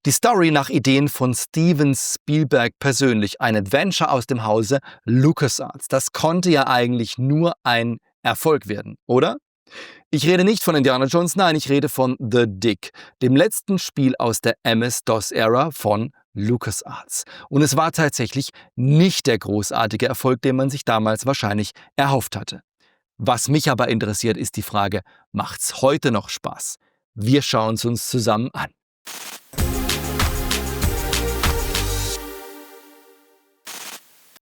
Die Story nach Ideen von Steven Spielberg persönlich, ein Adventure aus dem Hause LucasArts. Das konnte ja eigentlich nur ein Erfolg werden, oder? Ich rede nicht von Indiana Jones, nein, ich rede von The Dig, dem letzten Spiel aus der MS-DOS-Ära von LucasArts. Und es war tatsächlich nicht der großartige Erfolg, den man sich damals wahrscheinlich erhofft hatte. Was mich aber interessiert, ist die Frage, macht's heute noch Spaß? Wir schauen es uns zusammen an.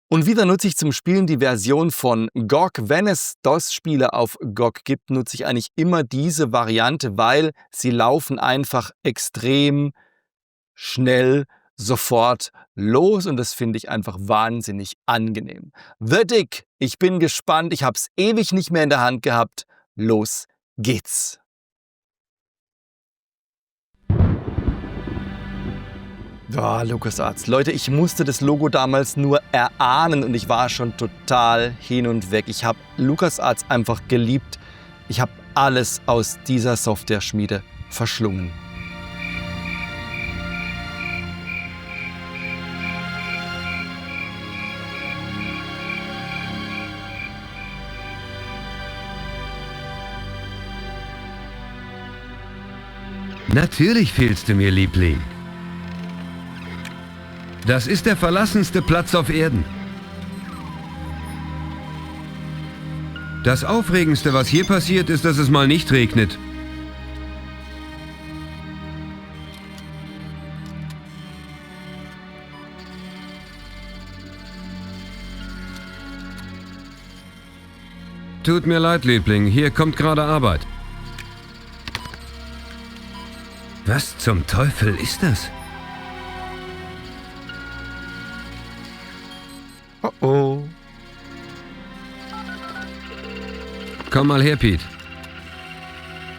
Und wieder nutze ich zum Spielen die Version von GOG. Wenn es DOS-Spiele auf GOG gibt, nutze ich eigentlich immer diese Variante, weil sie laufen einfach extrem schnell sofort los und das finde ich einfach wahnsinnig angenehm. The Dig, ich bin gespannt, ich habe es ewig nicht mehr in der Hand gehabt. Los geht's! Oh, LucasArts. Leute, ich musste das Logo damals nur erahnen und ich war schon total hin und weg. Ich habe LucasArts einfach geliebt. Ich habe alles aus dieser Software-Schmiede verschlungen. Natürlich fehlst du mir, Liebling. Das ist der verlassenste Platz auf Erden. Das Aufregendste, was hier passiert, ist, dass es mal nicht regnet. Tut mir leid, Liebling, hier kommt gerade Arbeit. Was zum Teufel ist das? Oh oh. Komm mal her, Pete.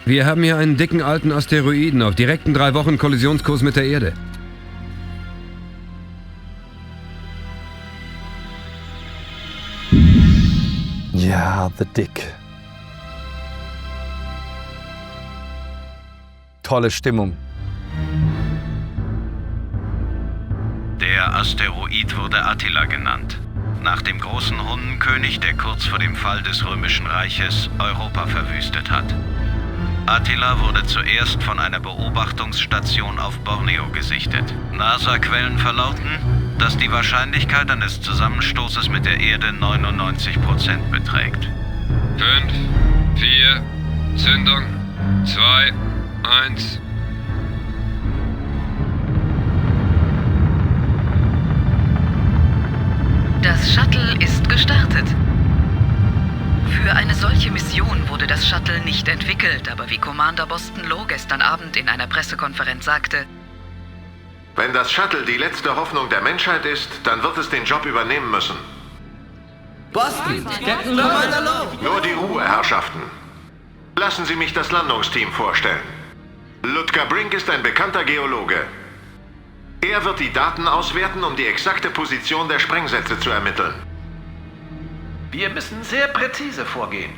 Wir haben hier einen dicken alten Asteroiden auf direkten 3 Wochen Kollisionskurs mit der Erde. Ja, The Dig. Tolle Stimmung. Der Asteroid wurde Attila genannt, nach dem großen Hunnenkönig, der kurz vor dem Fall des Römischen Reiches Europa verwüstet hat. Attila wurde zuerst von einer Beobachtungsstation auf Borneo gesichtet. NASA-Quellen verlauten, dass die Wahrscheinlichkeit eines Zusammenstoßes mit der Erde 99% beträgt. 5, 4, Zündung, 2, 1... Das Shuttle ist gestartet. Für eine solche Mission wurde das Shuttle nicht entwickelt, aber wie Commander Boston Low gestern Abend in einer Pressekonferenz sagte: Wenn das Shuttle die letzte Hoffnung der Menschheit ist, dann wird es den Job übernehmen müssen. Boston, Captain Commander Low! Nur die Ruhe, Herrschaften. Lassen Sie mich das Landungsteam vorstellen. Ludger Brink ist ein bekannter Geologe. Er wird die Daten auswerten, um die exakte Position der Sprengsätze zu ermitteln. Wir müssen sehr präzise vorgehen.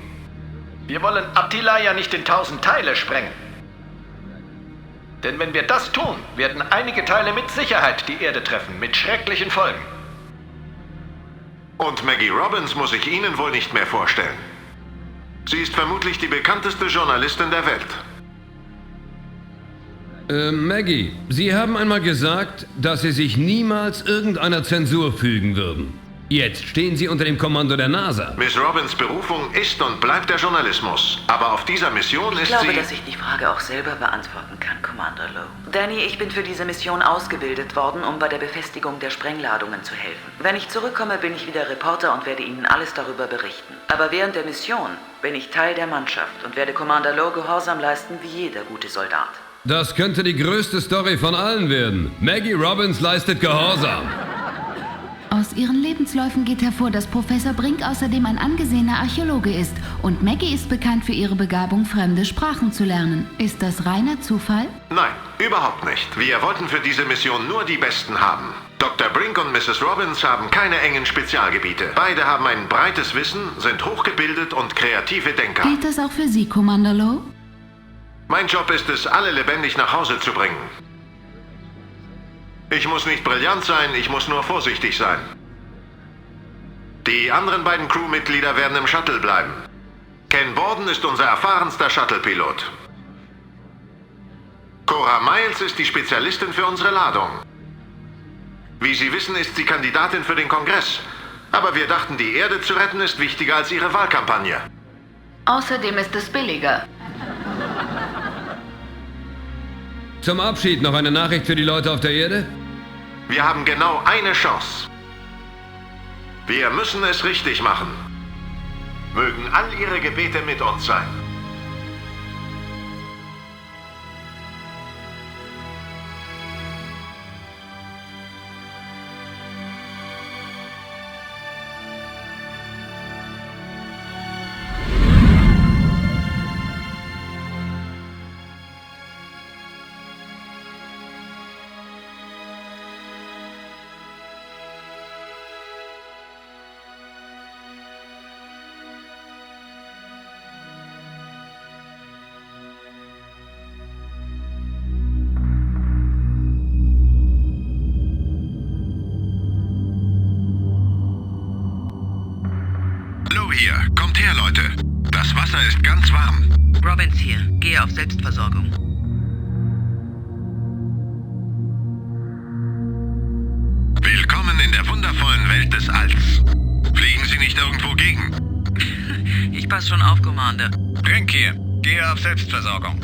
Wir wollen Attila ja nicht in 1000 Teile sprengen. Denn wenn wir das tun, werden einige Teile mit Sicherheit die Erde treffen, mit schrecklichen Folgen. Und Maggie Robbins muss ich Ihnen wohl nicht mehr vorstellen. Sie ist vermutlich die bekannteste Journalistin der Welt. Maggie, Sie haben einmal gesagt, dass Sie sich niemals irgendeiner Zensur fügen würden. Jetzt stehen Sie unter dem Kommando der NASA. Miss Robbins' Berufung ist und bleibt der Journalismus. Aber auf dieser Mission ist sie... Ich glaube, dass ich die Frage auch selber beantworten kann, Commander Low. Danny, ich bin für diese Mission ausgebildet worden, um bei der Befestigung der Sprengladungen zu helfen. Wenn ich zurückkomme, bin ich wieder Reporter und werde Ihnen alles darüber berichten. Aber während der Mission bin ich Teil der Mannschaft und werde Commander Low Gehorsam leisten wie jeder gute Soldat. Das könnte die größte Story von allen werden. Maggie Robbins leistet Gehorsam. Aus ihren Lebensläufen geht hervor, dass Professor Brink außerdem ein angesehener Archäologe ist und Maggie ist bekannt für ihre Begabung, fremde Sprachen zu lernen. Ist das reiner Zufall? Nein, überhaupt nicht. Wir wollten für diese Mission nur die Besten haben. Dr. Brink und Mrs. Robbins haben keine engen Spezialgebiete. Beide haben ein breites Wissen, sind hochgebildet und kreative Denker. Gilt das auch für Sie, Commander Low? Mein Job ist es, alle lebendig nach Hause zu bringen. Ich muss nicht brillant sein, ich muss nur vorsichtig sein. Die anderen beiden Crewmitglieder werden im Shuttle bleiben. Ken Borden ist unser erfahrenster Shuttle-Pilot. Cora Miles ist die Spezialistin für unsere Ladung. Wie Sie wissen, ist sie Kandidatin für den Kongress. Aber wir dachten, die Erde zu retten ist wichtiger als Ihre Wahlkampagne. Außerdem ist es billiger. Zum Abschied noch eine Nachricht für die Leute auf der Erde? Wir haben genau eine Chance. Wir müssen es richtig machen. Mögen all Ihre Gebete mit uns sein. Hier, kommt her, Leute. Das Wasser ist ganz warm. Robbins hier. Gehe auf Selbstversorgung. Willkommen in der wundervollen Welt des Alls. Fliegen Sie nicht irgendwo gegen? Ich passe schon auf, Commander. Brink hier. Gehe auf Selbstversorgung.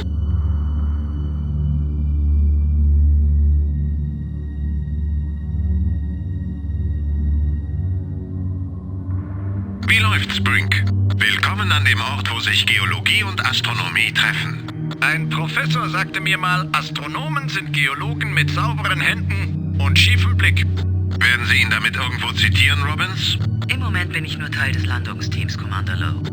Wie läuft's, Brink? Willkommen an dem Ort, wo sich Geologie und Astronomie treffen. Ein Professor sagte mir mal, Astronomen sind Geologen mit sauberen Händen und schiefem Blick. Werden Sie ihn damit irgendwo zitieren, Robbins? Im Moment bin ich nur Teil des Landungsteams, Commander Lowe.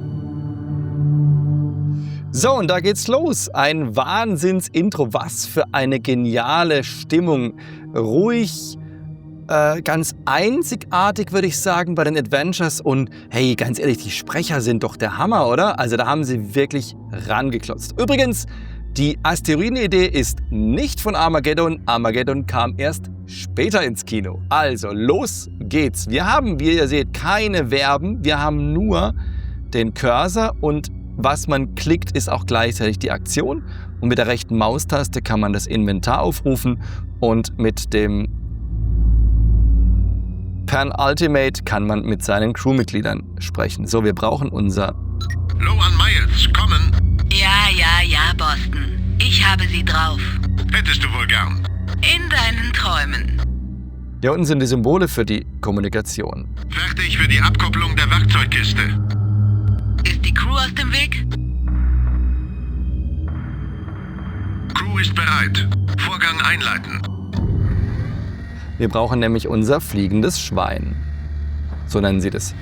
So, und da geht's los. Ein Wahnsinns-Intro. Was für eine geniale Stimmung. Ruhig, ganz einzigartig, würde ich sagen, bei den Adventures. Und hey, ganz ehrlich, die Sprecher sind doch der Hammer, oder? Also da haben sie wirklich rangeklotzt. Übrigens, die Asteroiden-Idee ist nicht von Armageddon. Armageddon kam erst später ins Kino. Also, los geht's. Wir haben, wie ihr seht, keine Verben. Wir haben nur den Cursor und was man klickt, ist auch gleichzeitig die Aktion. Und mit der rechten Maustaste kann man das Inventar aufrufen und mit dem Pan Ultimate kann man mit seinen Crewmitgliedern sprechen. So, wir brauchen unser... Low an Miles, kommen. Ja, Boston. Ich habe sie drauf. Hättest du wohl gern. In deinen Träumen. Hier unten sind die Symbole für die Kommunikation. Fertig für die Abkopplung der Werkzeugkiste. Ist die Crew aus dem Weg? Crew ist bereit. Vorgang einleiten. Wir brauchen nämlich unser fliegendes Schwein. So nennen sie das.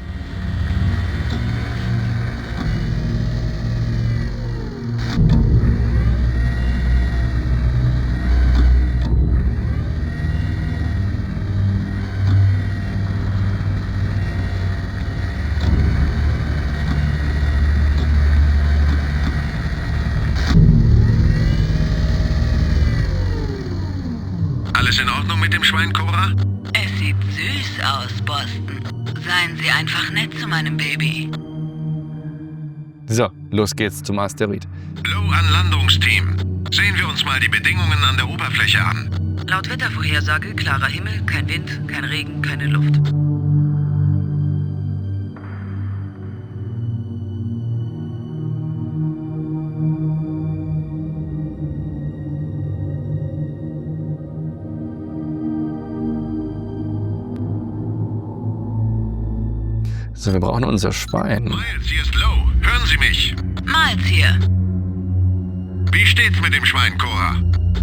Alles in Ordnung mit dem Schwein, Cora? Es sieht süß aus, Boston. Seien Sie einfach nett zu meinem Baby. So, los geht's zum Asteroid. Low an Landungsteam. Sehen wir uns mal die Bedingungen an der Oberfläche an. Laut Wettervorhersage klarer Himmel, kein Wind, kein Regen, keine Luft. So, wir brauchen unser Schwein. Miles, hier ist Low. Hören Sie mich. Miles hier. Wie steht's mit dem Schwein, Cora?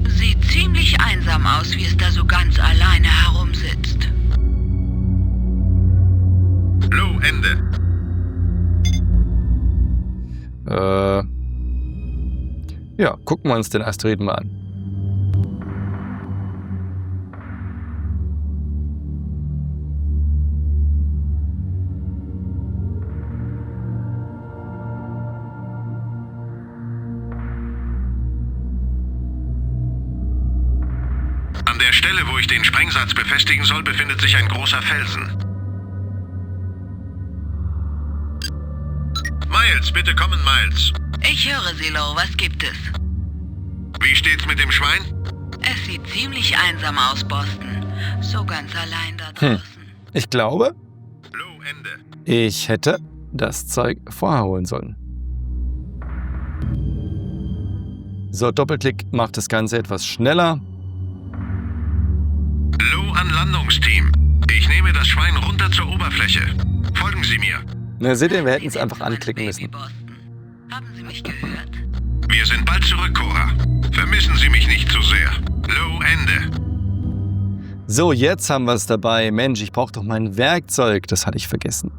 Sieht ziemlich einsam aus, wie es da so ganz alleine herumsitzt. Low, Ende. Ja, gucken wir uns den Asteroiden mal an. An An der Stelle, wo ich den Sprengsatz befestigen soll, befindet sich ein großer Felsen. Miles, bitte kommen, Miles. Ich höre Sie, Lo. Was gibt es? Wie steht's mit dem Schwein? Es sieht ziemlich einsam aus, Boston. So ganz allein da draußen. Ich glaube, Lo, Ende. ich hätte das Zeug vorher holen sollen. So, Doppelklick macht das Ganze etwas schneller. Lo an Landungsteam. Ich nehme das Schwein runter zur Oberfläche. Folgen Sie mir. Na, seht ihr, wir hätten es einfach anklicken müssen. Haben Sie mich gehört? Wir sind bald zurück, Cora. Vermissen Sie mich nicht zu sehr. Lo, Ende. So, jetzt haben wir es dabei. Mensch, ich brauche doch mein Werkzeug. Das hatte ich vergessen.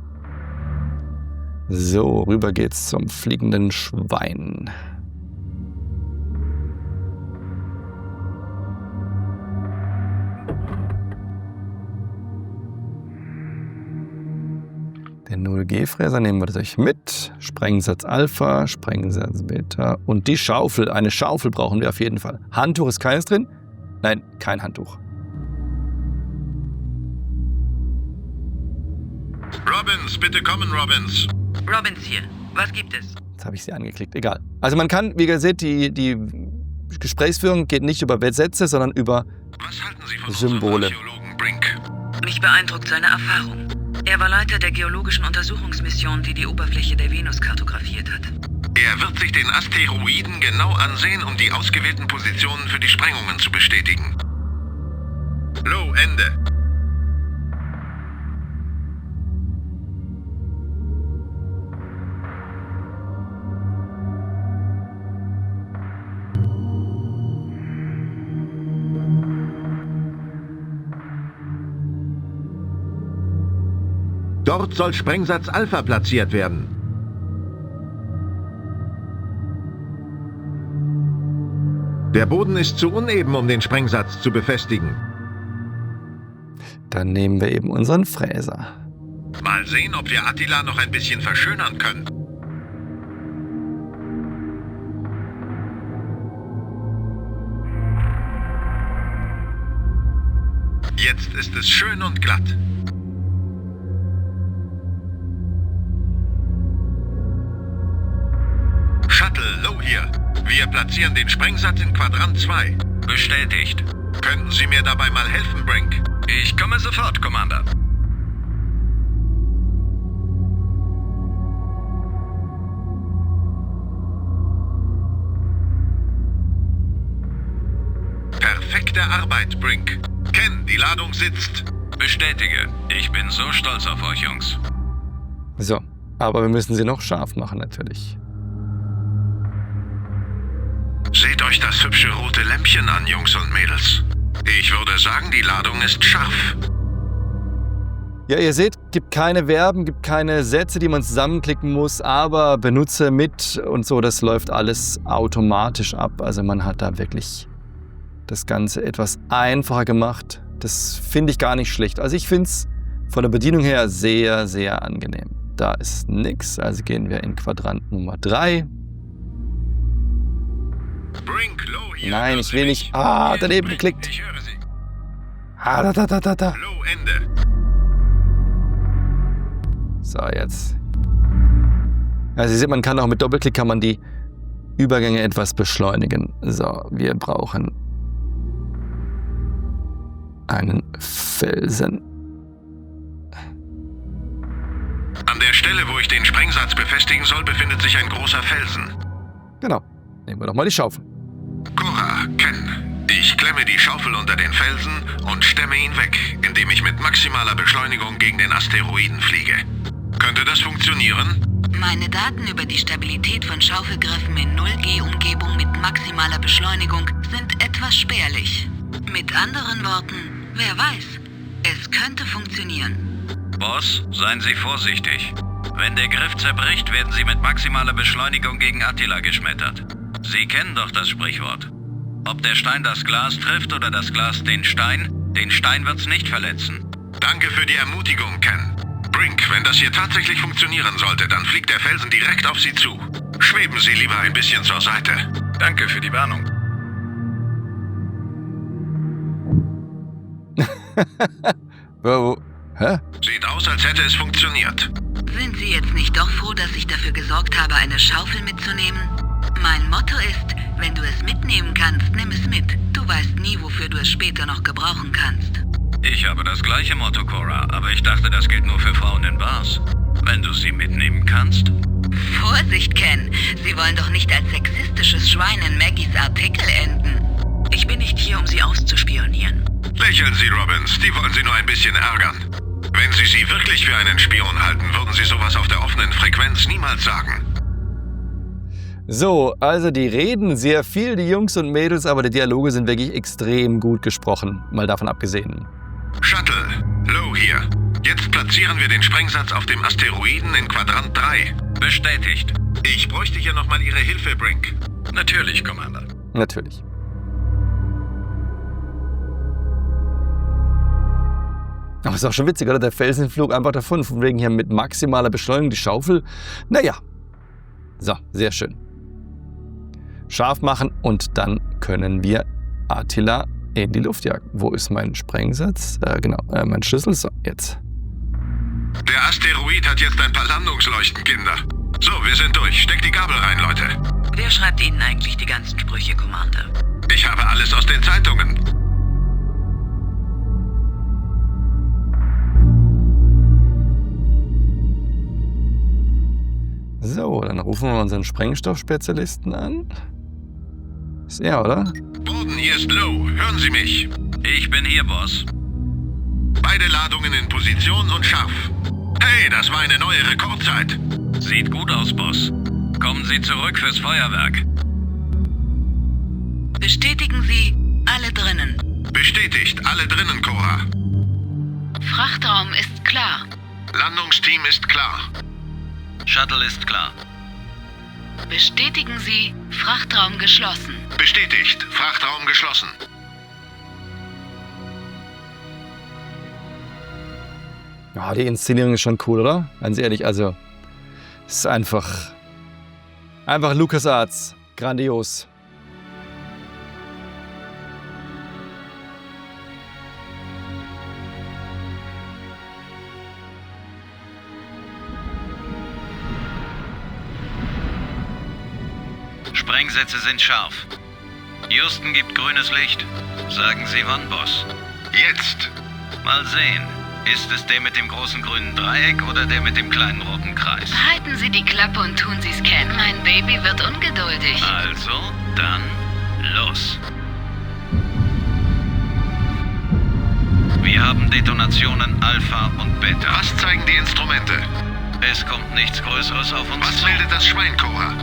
So, rüber geht's zum fliegenden Schwein. Den 0G-Fräser nehmen wir natürlich mit. Sprengsatz Alpha, Sprengsatz Beta und die Schaufel. Eine Schaufel brauchen wir auf jeden Fall. Handtuch ist keines drin? Nein, kein Handtuch. Robbins, bitte kommen, Robbins. Robbins hier. Was gibt es? Jetzt habe ich sie angeklickt. Egal. Also man kann, wie ihr seht, die Gesprächsführung geht nicht über Sätze, sondern über Was halten Sie von Symbole. unserem Archäologen Brink? Mich beeindruckt seine Erfahrung. Er war Leiter der geologischen Untersuchungsmission, die die Oberfläche der Venus kartografiert hat. Er wird sich den Asteroiden genau ansehen, um die ausgewählten Positionen für die Sprengungen zu bestätigen. Lo, Ende. Dort soll Sprengsatz Alpha platziert werden. Der Boden ist zu uneben, um den Sprengsatz zu befestigen. Dann nehmen wir eben unseren Fräser. Mal sehen, ob wir Attila noch ein bisschen verschönern können. Jetzt ist es schön und glatt. Shuttle, Lo hier. Wir platzieren den Sprengsatz in Quadrant 2. Bestätigt. Könnten Sie mir dabei mal helfen, Brink? Ich komme sofort, Commander. Perfekte Arbeit, Brink. Ken, die Ladung sitzt. Bestätige. Ich bin so stolz auf euch, Jungs. So, aber wir müssen sie noch scharf machen natürlich. Seht euch das hübsche rote Lämpchen an, Jungs und Mädels. Ich würde sagen, die Ladung ist scharf. Ja, ihr seht, gibt keine Verben, gibt keine Sätze, die man zusammenklicken muss, aber benutze mit und so, das läuft alles automatisch ab. Also man hat da wirklich das Ganze etwas einfacher gemacht. Das finde ich gar nicht schlecht. Also ich finde es von der Bedienung her sehr, sehr angenehm. Da ist nichts, also gehen wir in Quadrant Nummer 3. Brink, Lo hier. Nein, ich will nicht. Ah, daneben geklickt. Ich höre Sie. Ah, da. Lo, Ende. So, jetzt. Also ihr seht, man kann auch mit Doppelklick kann man die Übergänge etwas beschleunigen. So, wir brauchen einen Felsen. An der Stelle, wo ich den Sprengsatz befestigen soll, befindet sich ein großer Felsen. Genau. Nehmen wir doch mal die Schaufel. Cora, Ken, ich klemme die Schaufel unter den Felsen und stemme ihn weg, indem ich mit maximaler Beschleunigung gegen den Asteroiden fliege. Könnte das funktionieren? Meine Daten über die Stabilität von Schaufelgriffen in 0G-Umgebung mit maximaler Beschleunigung sind etwas spärlich. Mit anderen Worten, wer weiß, es könnte funktionieren. Boss, seien Sie vorsichtig. Wenn der Griff zerbricht, werden Sie mit maximaler Beschleunigung gegen Attila geschmettert. Sie kennen doch das Sprichwort. Ob der Stein das Glas trifft oder das Glas den Stein wird's nicht verletzen. Danke für die Ermutigung, Ken. Brink, wenn das hier tatsächlich funktionieren sollte, dann fliegt der Felsen direkt auf Sie zu. Schweben Sie lieber ein bisschen zur Seite. Danke für die Warnung. Hä? Sieht aus, als hätte es funktioniert. Sind Sie jetzt nicht doch froh, dass ich dafür gesorgt habe, eine Schaufel mitzunehmen? Mein Motto ist, wenn du es mitnehmen kannst, nimm es mit. Du weißt nie, wofür du es später noch gebrauchen kannst. Ich habe das gleiche Motto, Cora, aber ich dachte, das gilt nur für Frauen in Bars. Wenn du sie mitnehmen kannst. Vorsicht, Ken. Sie wollen doch nicht als sexistisches Schwein in Maggies Artikel enden. Ich bin nicht hier, um Sie auszuspionieren. Lächeln Sie, Robbins. Die wollen Sie nur ein bisschen ärgern. Wenn Sie sie wirklich für einen Spion halten, würden Sie sowas auf der offenen Frequenz niemals sagen. So, also die reden sehr viel, die Jungs und Mädels, aber die Dialoge sind wirklich extrem gut gesprochen, mal davon abgesehen. Shuttle, Low hier. Jetzt platzieren wir den Sprengsatz auf dem Asteroiden in Quadrant 3. Bestätigt. Ich bräuchte hier nochmal Ihre Hilfe, Brink. Natürlich, Commander. Natürlich. Aber ist auch schon witzig, oder? Der Felsen flog einfach davon, von wegen hier mit maximaler Beschleunigung die Schaufel. Naja. So, sehr schön. Scharf machen und dann können wir Attila in die Luft jagen. Wo ist mein Sprengsatz? Genau, mein Schlüssel. So, jetzt. Der Asteroid hat jetzt ein paar Landungsleuchten, Kinder. So, wir sind durch. Steckt die Gabel rein, Leute. Wer schreibt Ihnen eigentlich die ganzen Sprüche, Commander? Ich habe alles aus den Zeitungen. So, dann rufen wir unseren Sprengstoffspezialisten an. Ist er, oder? Borden, hier ist Low. Hören Sie mich. Ich bin hier, Boss. Beide Ladungen in Position und scharf. Hey, das war eine neue Rekordzeit. Sieht gut aus, Boss. Kommen Sie zurück fürs Feuerwerk. Bestätigen Sie, alle drinnen. Bestätigt, alle drinnen, Cora. Frachtraum ist klar. Landungsteam ist klar. Shuttle ist klar. Bestätigen Sie, Frachtraum geschlossen. Bestätigt, Frachtraum geschlossen. Ja, die Inszenierung ist schon cool, oder? Ganz ehrlich, also es ist einfach LucasArts. Grandios. Sprengsätze sind scharf. Houston gibt grünes Licht. Sagen Sie wann, Boss? Jetzt. Mal sehen. Ist es der mit dem großen grünen Dreieck oder der mit dem kleinen roten Kreis? Halten Sie die Klappe und tun Sie es, Ken. Mein Baby wird ungeduldig. Also, dann los. Wir haben Detonationen Alpha und Beta. Was zeigen die Instrumente? Es kommt nichts Größeres auf uns Was zu. meldet das Schwein, Cora?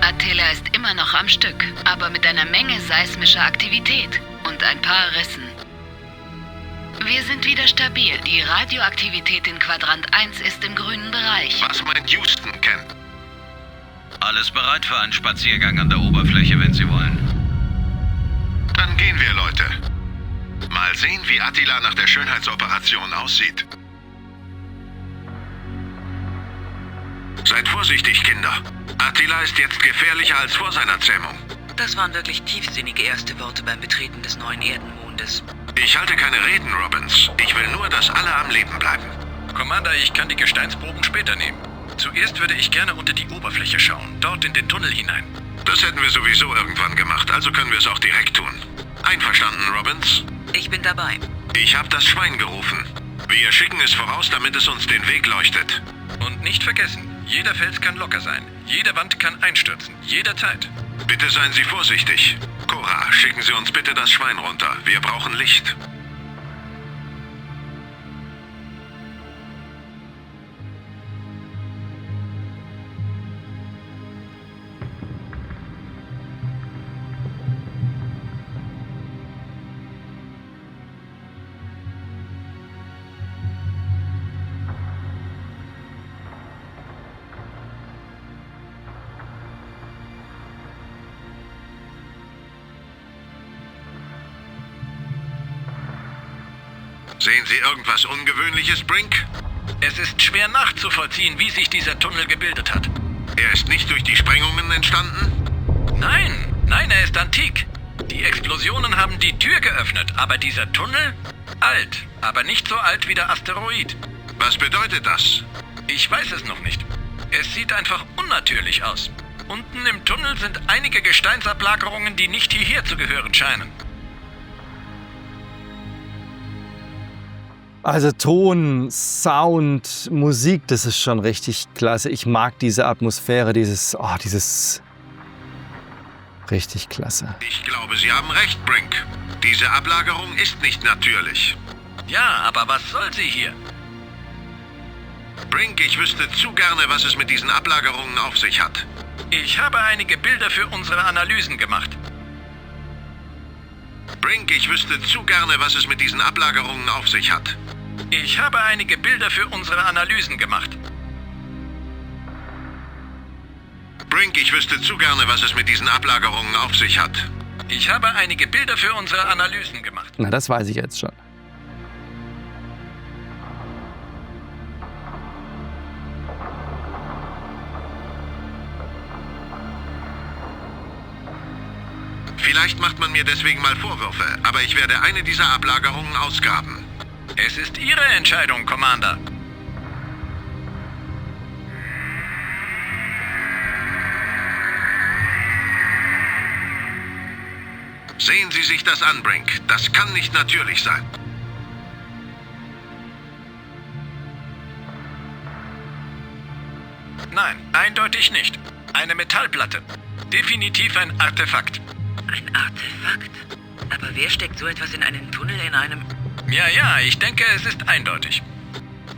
Attila ist immer noch am Stück, aber mit einer Menge seismischer Aktivität und ein paar Rissen. Wir sind wieder stabil. Die Radioaktivität in Quadrant 1 ist im grünen Bereich. Was meint Houston, Ken? Alles bereit für einen Spaziergang an der Oberfläche, wenn Sie wollen. Dann gehen wir, Leute. Mal sehen, wie Attila nach der Schönheitsoperation aussieht. Seid vorsichtig, Kinder. Attila ist jetzt gefährlicher als vor seiner Zähmung. Das waren wirklich tiefsinnige erste Worte beim Betreten des neuen Erdenmondes. Ich halte keine Reden, Robbins. Ich will nur, dass alle am Leben bleiben. Commander, ich kann die Gesteinsproben später nehmen. Zuerst würde ich gerne unter die Oberfläche schauen, dort in den Tunnel hinein. Das hätten wir sowieso irgendwann gemacht, also können wir es auch direkt tun. Einverstanden, Robbins? Ich bin dabei. Ich habe das Schwein gerufen. Wir schicken es voraus, damit es uns den Weg leuchtet. Und nicht vergessen, jeder Fels kann locker sein. Jede Wand kann einstürzen. Jederzeit. Bitte seien Sie vorsichtig. Cora, schicken Sie uns bitte das Schwein runter. Wir brauchen Licht. Sehen Sie irgendwas Ungewöhnliches, Brink? Es ist schwer nachzuvollziehen, wie sich dieser Tunnel gebildet hat. Er ist nicht durch die Sprengungen entstanden? Nein, er ist antik. Die Explosionen haben die Tür geöffnet, aber dieser Tunnel? alt, aber nicht so alt wie der Asteroid. Was bedeutet das? Ich weiß es noch nicht. Es sieht einfach unnatürlich aus. Unten im Tunnel sind einige Gesteinsablagerungen, die nicht hierher zu gehören scheinen. Also Ton, Sound, Musik, das ist schon richtig klasse. Ich mag diese Atmosphäre, dieses richtig klasse. Ich glaube, Sie haben recht, Brink. Diese Ablagerung ist nicht natürlich. Ja, aber was soll sie hier? Brink, ich wüsste zu gerne, was es mit diesen Ablagerungen auf sich hat. Ich habe einige Bilder für unsere Analysen gemacht. Brink, ich wüsste zu gerne, was es mit diesen Ablagerungen auf sich hat. Ich habe einige Bilder für unsere Analysen gemacht. Brink, ich wüsste zu gerne, was es mit diesen Ablagerungen auf sich hat. Ich habe einige Bilder für unsere Analysen gemacht. Na, das weiß ich jetzt schon. Vielleicht macht man mir deswegen mal Vorwürfe, aber ich werde eine dieser Ablagerungen ausgraben. Es ist Ihre Entscheidung, Commander. Sehen Sie sich das an, Brink. Das kann nicht natürlich sein. Nein, eindeutig nicht. Eine Metallplatte. Definitiv ein Artefakt. Ein Artefakt? Aber wer steckt so etwas in einen Tunnel in einem... Ja, ich denke, es ist eindeutig.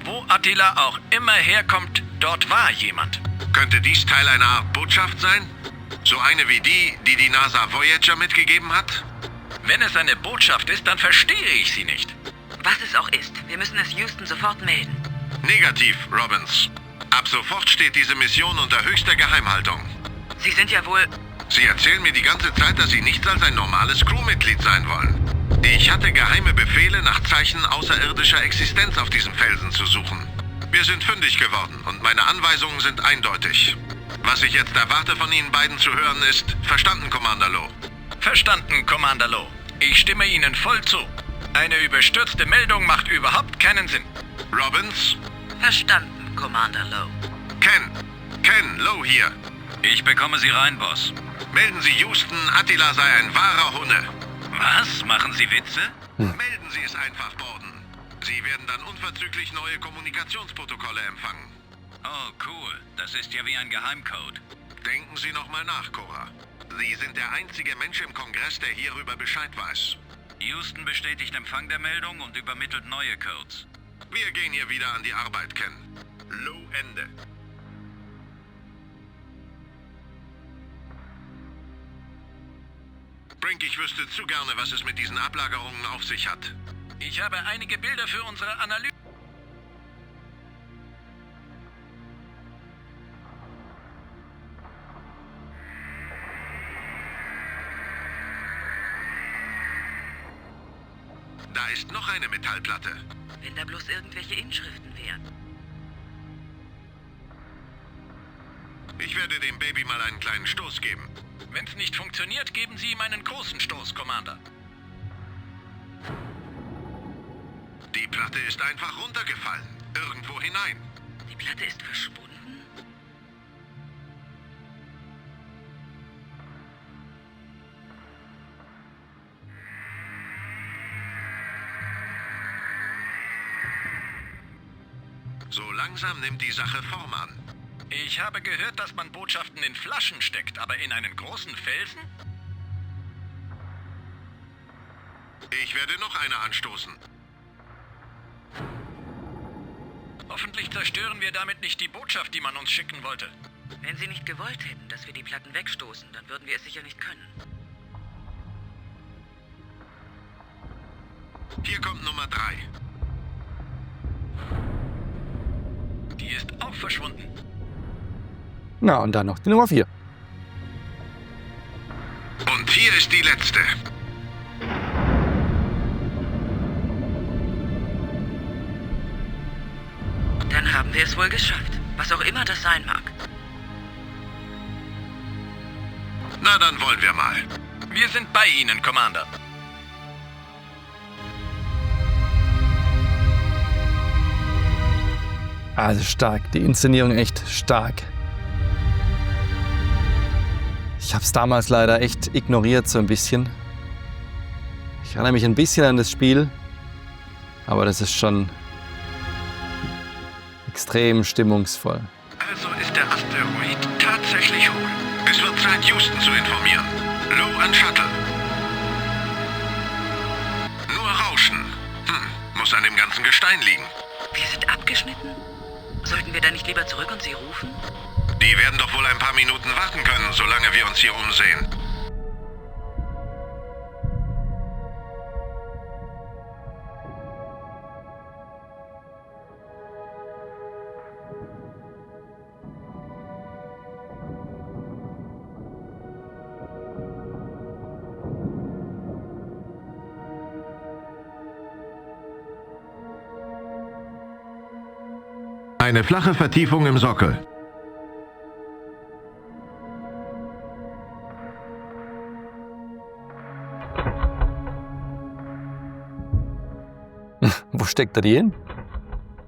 Wo Attila auch immer herkommt, dort war jemand. Könnte dies Teil einer Art Botschaft sein? So eine wie die NASA Voyager mitgegeben hat? Wenn es eine Botschaft ist, dann verstehe ich sie nicht. Was es auch ist, wir müssen es Houston sofort melden. Negativ, Robbins. Ab sofort steht diese Mission unter höchster Geheimhaltung. Sie sind ja wohl... Sie erzählen mir die ganze Zeit, dass Sie nichts als ein normales Crewmitglied sein wollen. Ich hatte geheime Befehle, nach Zeichen außerirdischer Existenz auf diesem Felsen zu suchen. Wir sind fündig geworden und meine Anweisungen sind eindeutig. Was ich jetzt erwarte von Ihnen beiden zu hören ist, verstanden, Commander Lowe? Verstanden, Commander Lowe. Ich stimme Ihnen voll zu. Eine überstürzte Meldung macht überhaupt keinen Sinn. Robbins? Verstanden, Commander Lowe. Ken, Lowe hier. Ich bekomme Sie rein, Boss. Melden Sie Houston, Attila sei ein wahrer Hunde. Was? Machen Sie Witze? Melden Sie es einfach, Borden. Sie werden dann unverzüglich neue Kommunikationsprotokolle empfangen. Oh, cool. Das ist ja wie ein Geheimcode. Denken Sie nochmal nach, Cora. Sie sind der einzige Mensch im Kongress, der hierüber Bescheid weiß. Houston bestätigt Empfang der Meldung und übermittelt neue Codes. Wir gehen hier wieder an die Arbeit, Ken. Lowe, Ende. Brink, ich wüsste zu gerne, was es mit diesen Ablagerungen auf sich hat. Ich habe einige Bilder für unsere Analyse. Da ist noch eine Metallplatte. Wenn da bloß irgendwelche Inschriften wären. Ich werde dem Baby mal einen kleinen Stoß geben. Wenn es nicht funktioniert, geben Sie ihm einen großen Stoß, Commander. Die Platte ist einfach runtergefallen. Irgendwo hinein. Die Platte ist verschwunden? So langsam nimmt die Sache Form an. Ich habe gehört, dass man Botschaften in Flaschen steckt, aber in einen großen Felsen? Ich werde noch eine anstoßen. Hoffentlich zerstören wir damit nicht die Botschaft, die man uns schicken wollte. Wenn Sie nicht gewollt hätten, dass wir die Platten wegstoßen, dann würden wir es sicher nicht können. Hier kommt Nummer 3. Die ist auch verschwunden. Na, und dann noch die Nummer 4. Und hier ist die letzte. Dann haben wir es wohl geschafft. Was auch immer das sein mag. Na, dann wollen wir mal. Wir sind bei Ihnen, Commander. Also stark, die Inszenierung echt stark. Ich habe es damals leider echt ignoriert, so ein bisschen. Ich erinnere mich ein bisschen an das Spiel, aber das ist schon extrem stimmungsvoll. Also ist der Asteroid tatsächlich hoch. Es wird Zeit, Houston zu informieren. Low an Shuttle. Nur Rauschen. Muss an dem ganzen Gestein liegen. Wir sind abgeschnitten? Sollten wir da nicht lieber zurück und sie rufen? Die werden doch wohl ein paar Minuten warten können, solange wir uns hier umsehen. Eine flache Vertiefung im Sockel. Wo steckt er die hin?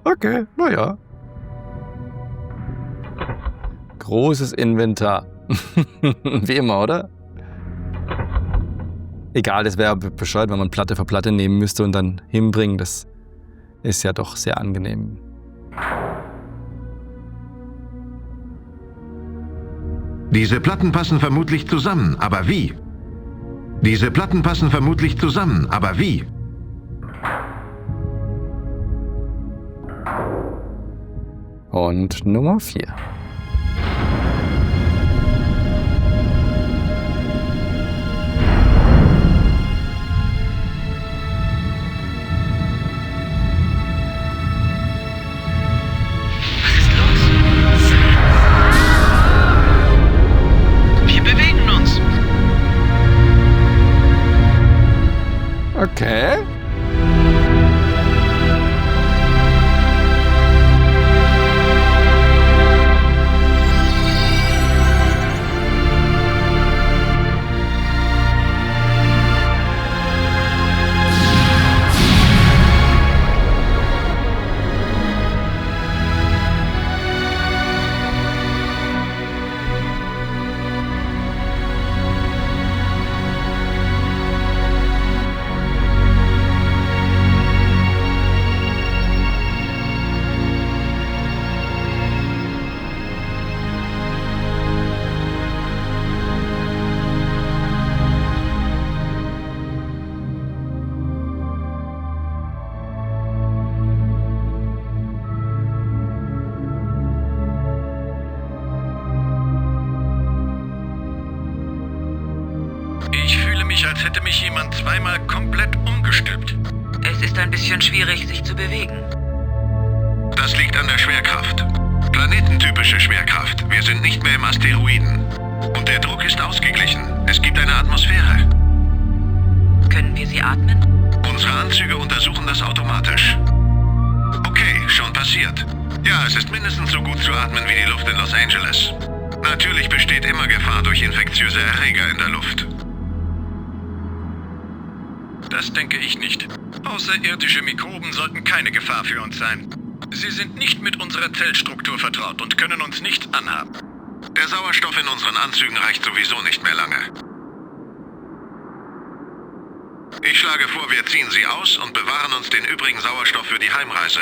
Okay, naja. Großes Inventar. Wie immer, oder? Egal, das wäre bescheuert, wenn man Platte für Platte nehmen müsste und dann hinbringen. Das ist ja doch sehr angenehm. Diese Platten passen vermutlich zusammen, aber wie? Diese Platten passen vermutlich zusammen, aber wie? Und Nummer 4. Okay. Ich fühle mich, als hätte mich jemand zweimal komplett umgestülpt. Es ist ein bisschen schwierig, sich zu bewegen. Das liegt an der Schwerkraft. Planetentypische Schwerkraft. Wir sind nicht mehr im Asteroiden. Und der Druck ist ausgeglichen. Es gibt eine Atmosphäre. Können wir sie atmen? Unsere Anzüge untersuchen das automatisch. Okay, schon passiert. Ja, es ist mindestens so gut zu atmen wie die Luft in Los Angeles. Natürlich besteht immer Gefahr durch infektiöse Erreger in der Luft. Das denke ich nicht. Außerirdische Mikroben sollten keine Gefahr für uns sein. Sie sind nicht mit unserer Zellstruktur vertraut und können uns nichts anhaben. Der Sauerstoff in unseren Anzügen reicht sowieso nicht mehr lange. Ich schlage vor, wir ziehen sie aus und bewahren uns den übrigen Sauerstoff für die Heimreise.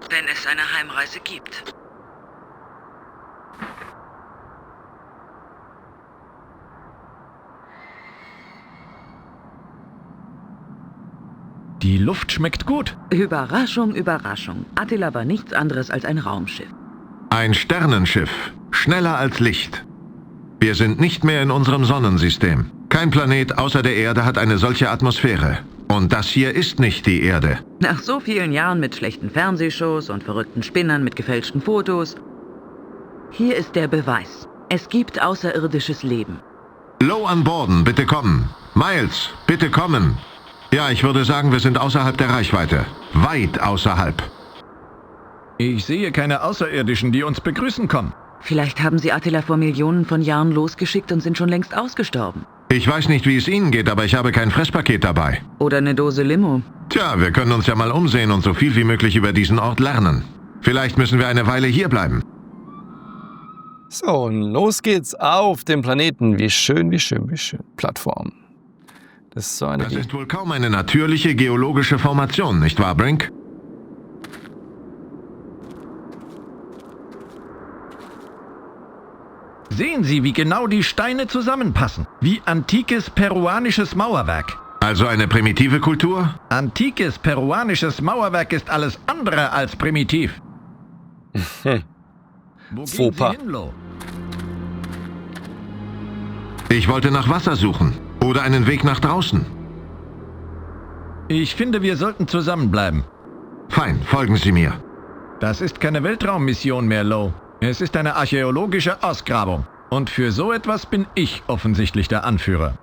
Wenn es eine Heimreise gibt. Die Luft schmeckt gut. Überraschung, Überraschung. Attila war nichts anderes als ein Raumschiff. Ein Sternenschiff. Schneller als Licht. Wir sind nicht mehr in unserem Sonnensystem. Kein Planet außer der Erde hat eine solche Atmosphäre. Und das hier ist nicht die Erde. Nach so vielen Jahren mit schlechten Fernsehshows und verrückten Spinnern mit gefälschten Fotos. Hier ist der Beweis. Es gibt außerirdisches Leben. Low an Borden, bitte kommen. Miles, bitte kommen. Ja, ich würde sagen, wir sind außerhalb der Reichweite. Weit außerhalb. Ich sehe keine Außerirdischen, die uns begrüßen kommen. Vielleicht haben sie Attila vor Millionen von Jahren losgeschickt und sind schon längst ausgestorben. Ich weiß nicht, wie es Ihnen geht, aber ich habe kein Fresspaket dabei. Oder eine Dose Limo. Tja, wir können uns ja mal umsehen und so viel wie möglich über diesen Ort lernen. Vielleicht müssen wir eine Weile hier bleiben. So, und los geht's auf dem Planeten. Wie schön, wie schön, wie schön. Plattform. Das ist so eine... Das ist wohl kaum eine natürliche geologische Formation, nicht wahr, Brink? Sehen Sie, wie genau die Steine zusammenpassen. Wie antikes peruanisches Mauerwerk. Also eine primitive Kultur? Antikes peruanisches Mauerwerk ist alles andere als primitiv. Wo gehen Fauxpas. Sie hin, Lo? Ich wollte nach Wasser suchen. Oder einen Weg nach draußen. Ich finde, wir sollten zusammenbleiben. Fein, folgen Sie mir. Das ist keine Weltraummission mehr, Lo. Es ist eine archäologische Ausgrabung. Und für so etwas bin ich offensichtlich der Anführer.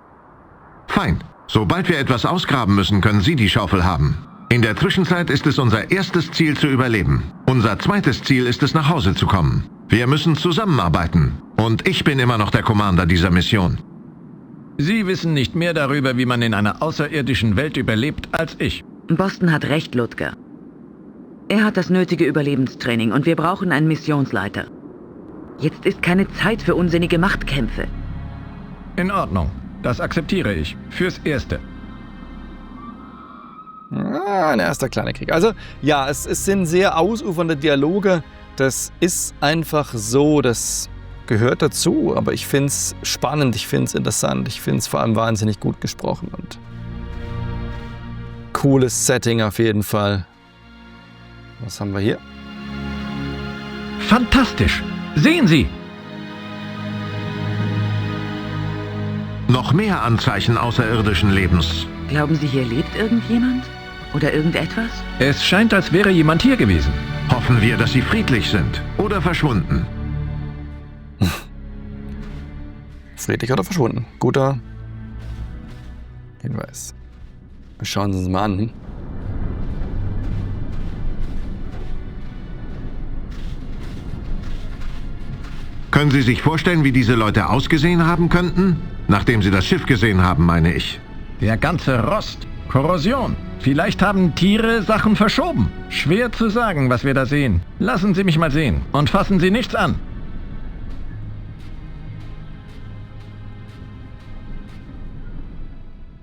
Fein. Sobald wir etwas ausgraben müssen, können Sie die Schaufel haben. In der Zwischenzeit ist es unser erstes Ziel zu überleben. Unser zweites Ziel ist es, nach Hause zu kommen. Wir müssen zusammenarbeiten. Und ich bin immer noch der Commander dieser Mission. Sie wissen nicht mehr darüber, wie man in einer außerirdischen Welt überlebt, als ich. Boston hat recht, Ludger. Er hat das nötige Überlebenstraining und wir brauchen einen Missionsleiter. Jetzt ist keine Zeit für unsinnige Machtkämpfe. In Ordnung. Das akzeptiere ich. Fürs Erste. Ein erster kleiner Krieg. Also, ja, es sind sehr ausufernde Dialoge. Das ist einfach so, das gehört dazu. Aber ich finde es spannend, ich finde es interessant, ich finde es vor allem wahnsinnig gut gesprochen. Und cooles Setting auf jeden Fall. Was haben wir hier? Fantastisch! Sehen Sie! Noch mehr Anzeichen außerirdischen Lebens. Glauben Sie, hier lebt irgendjemand? Oder irgendetwas? Es scheint, als wäre jemand hier gewesen. Hoffen wir, dass sie friedlich sind oder verschwunden. Friedlich oder verschwunden? Guter Hinweis. Wir schauen uns das mal an. Können Sie sich vorstellen, wie diese Leute ausgesehen haben könnten? Nachdem Sie das Schiff gesehen haben, meine ich. Der ganze Rost. Korrosion. Vielleicht haben Tiere Sachen verschoben. Schwer zu sagen, was wir da sehen. Lassen Sie mich mal sehen. Und fassen Sie nichts an.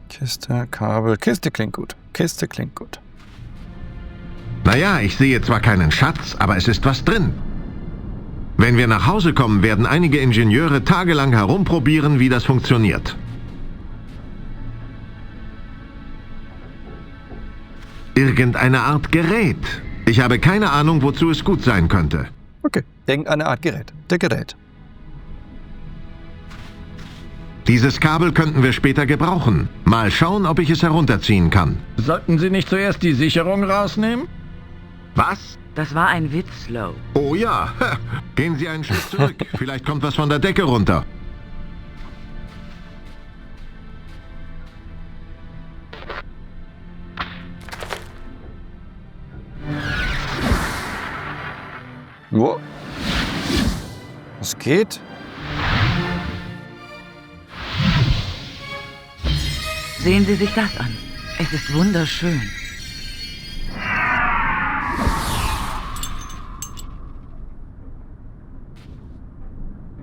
Kiste, Kabel. Kiste klingt gut. Kiste klingt gut. Naja, ich sehe zwar keinen Schatz, aber es ist was drin. Wenn wir nach Hause kommen, werden einige Ingenieure tagelang herumprobieren, wie das funktioniert. Irgendeine Art Gerät. Ich habe keine Ahnung, wozu es gut sein könnte. Okay, irgendeine Art Gerät. Der Gerät. Dieses Kabel könnten wir später gebrauchen. Mal schauen, ob ich es herunterziehen kann. Sollten Sie nicht zuerst die Sicherung rausnehmen? Was? Das war ein Witz, Lo. Oh ja. Gehen Sie einen Schritt zurück. Vielleicht kommt was von der Decke runter. Wo? Was geht? Sehen Sie sich das an. Es ist wunderschön.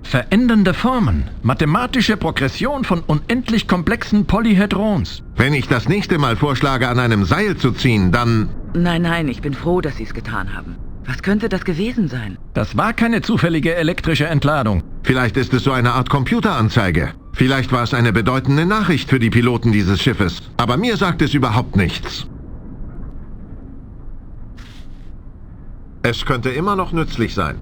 Verändernde Formen. Mathematische Progression von unendlich komplexen Polyhedrons. Wenn ich das nächste Mal vorschlage, an einem Seil zu ziehen, dann... Nein, ich bin froh, dass Sie es getan haben. Was könnte das gewesen sein? Das war keine zufällige elektrische Entladung. Vielleicht ist es so eine Art Computeranzeige. Vielleicht war es eine bedeutende Nachricht für die Piloten dieses Schiffes. Aber mir sagt es überhaupt nichts. Es könnte immer noch nützlich sein.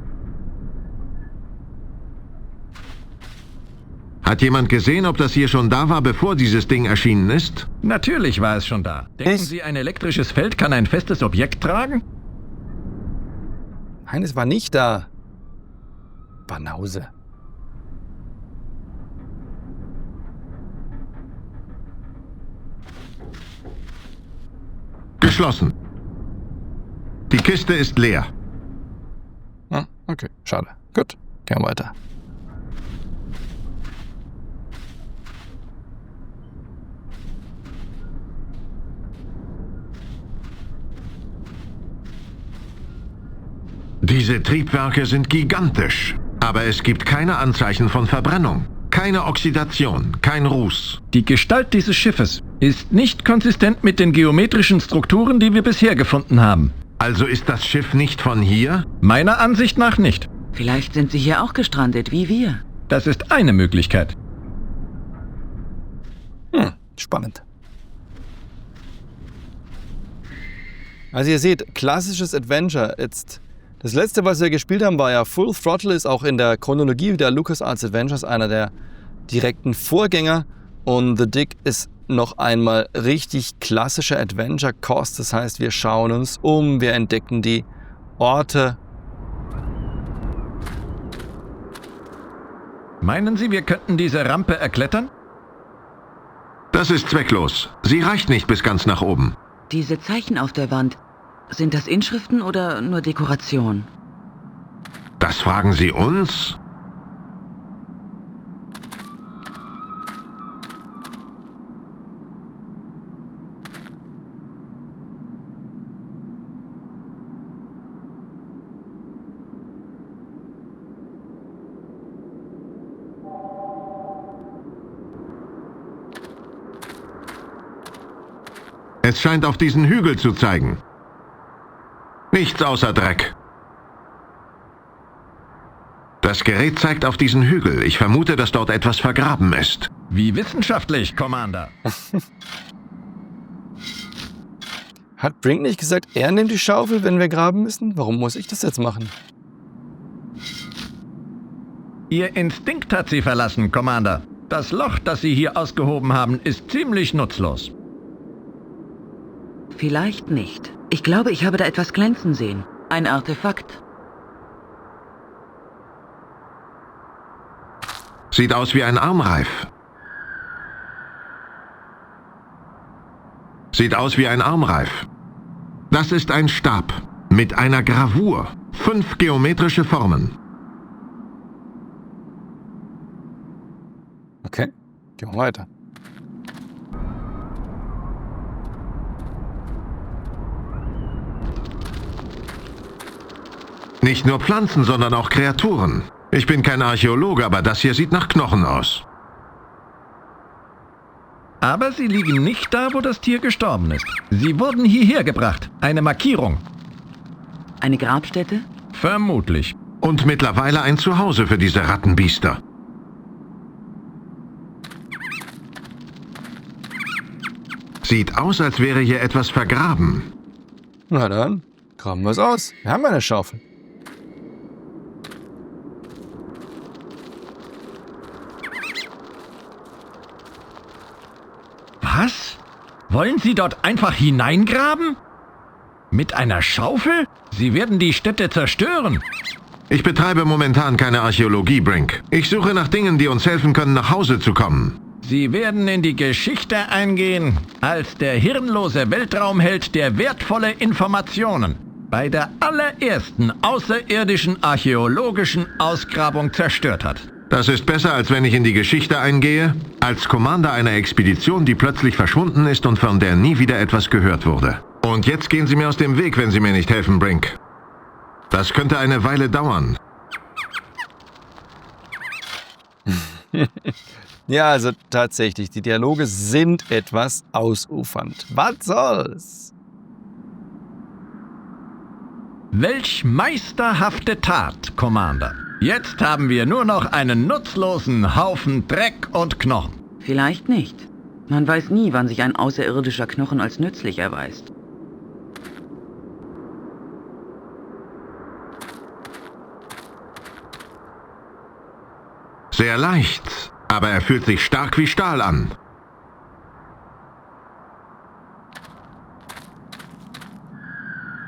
Hat jemand gesehen, ob das hier schon da war, bevor dieses Ding erschienen ist? Natürlich war es schon da. Denken Sie, ein elektrisches Feld kann ein festes Objekt tragen? Nein, es war nicht da. Banause. Geschlossen. Die Kiste ist leer. Ah, okay, schade. Gut, gehen wir weiter. Diese Triebwerke sind gigantisch, aber es gibt keine Anzeichen von Verbrennung, keine Oxidation, kein Ruß. Die Gestalt dieses Schiffes ist nicht konsistent mit den geometrischen Strukturen, die wir bisher gefunden haben. Also ist das Schiff nicht von hier? Meiner Ansicht nach nicht. Vielleicht sind sie hier auch gestrandet, wie wir. Das ist eine Möglichkeit. Spannend. Also ihr seht, klassisches Adventure. Jetzt, das letzte, was wir gespielt haben, war ja Full Throttle, ist auch in der Chronologie der LucasArts Adventures einer der direkten Vorgänger. Und The Dig ist noch einmal richtig klassischer Adventure-Kost. Das heißt, wir schauen uns um, wir entdecken die Orte. Meinen Sie, wir könnten diese Rampe erklettern? Das ist zwecklos. Sie reicht nicht bis ganz nach oben. Diese Zeichen auf der Wand, sind das Inschriften oder nur Dekoration? Das fragen Sie uns? Es scheint auf diesen Hügel zu zeigen. Nichts außer Dreck. Das Gerät zeigt auf diesen Hügel. Ich vermute, dass dort etwas vergraben ist. Wie wissenschaftlich, Commander. Hat Brink nicht gesagt, er nimmt die Schaufel, wenn wir graben müssen? Warum muss ich das jetzt machen? Ihr Instinkt hat Sie verlassen, Commander. Das Loch, das Sie hier ausgehoben haben, ist ziemlich nutzlos. Vielleicht nicht. Ich glaube, ich habe da etwas glänzen sehen. Ein Artefakt. Sieht aus wie ein Armreif. Sieht aus wie ein Armreif. Das ist ein Stab mit einer Gravur. 5 geometrische Formen. Okay, gehen wir weiter. Nicht nur Pflanzen, sondern auch Kreaturen. Ich bin kein Archäologe, aber das hier sieht nach Knochen aus. Aber sie liegen nicht da, wo das Tier gestorben ist. Sie wurden hierher gebracht. Eine Markierung. Eine Grabstätte? Vermutlich. Und mittlerweile ein Zuhause für diese Rattenbiester. Sieht aus, als wäre hier etwas vergraben. Na dann, graben wir es aus. Wir haben eine Schaufel. Was? Wollen Sie dort einfach hineingraben? Mit einer Schaufel? Sie werden die Stätte zerstören. Ich betreibe momentan keine Archäologie, Brink. Ich suche nach Dingen, die uns helfen können, nach Hause zu kommen. Sie werden in die Geschichte eingehen als der hirnlose Weltraumheld, der wertvolle Informationen bei der allerersten außerirdischen archäologischen Ausgrabung zerstört hat. Das ist besser, als wenn ich in die Geschichte eingehe, als Commander einer Expedition, die plötzlich verschwunden ist und von der nie wieder etwas gehört wurde. Und jetzt gehen Sie mir aus dem Weg, wenn Sie mir nicht helfen, Brink. Das könnte eine Weile dauern. Ja, also tatsächlich, die Dialoge sind etwas ausufernd. Was soll's? Welch meisterhafte Tat, Commander. Jetzt haben wir nur noch einen nutzlosen Haufen Dreck und Knochen. Vielleicht nicht. Man weiß nie, wann sich ein außerirdischer Knochen als nützlich erweist. Sehr leicht, aber er fühlt sich stark wie Stahl an.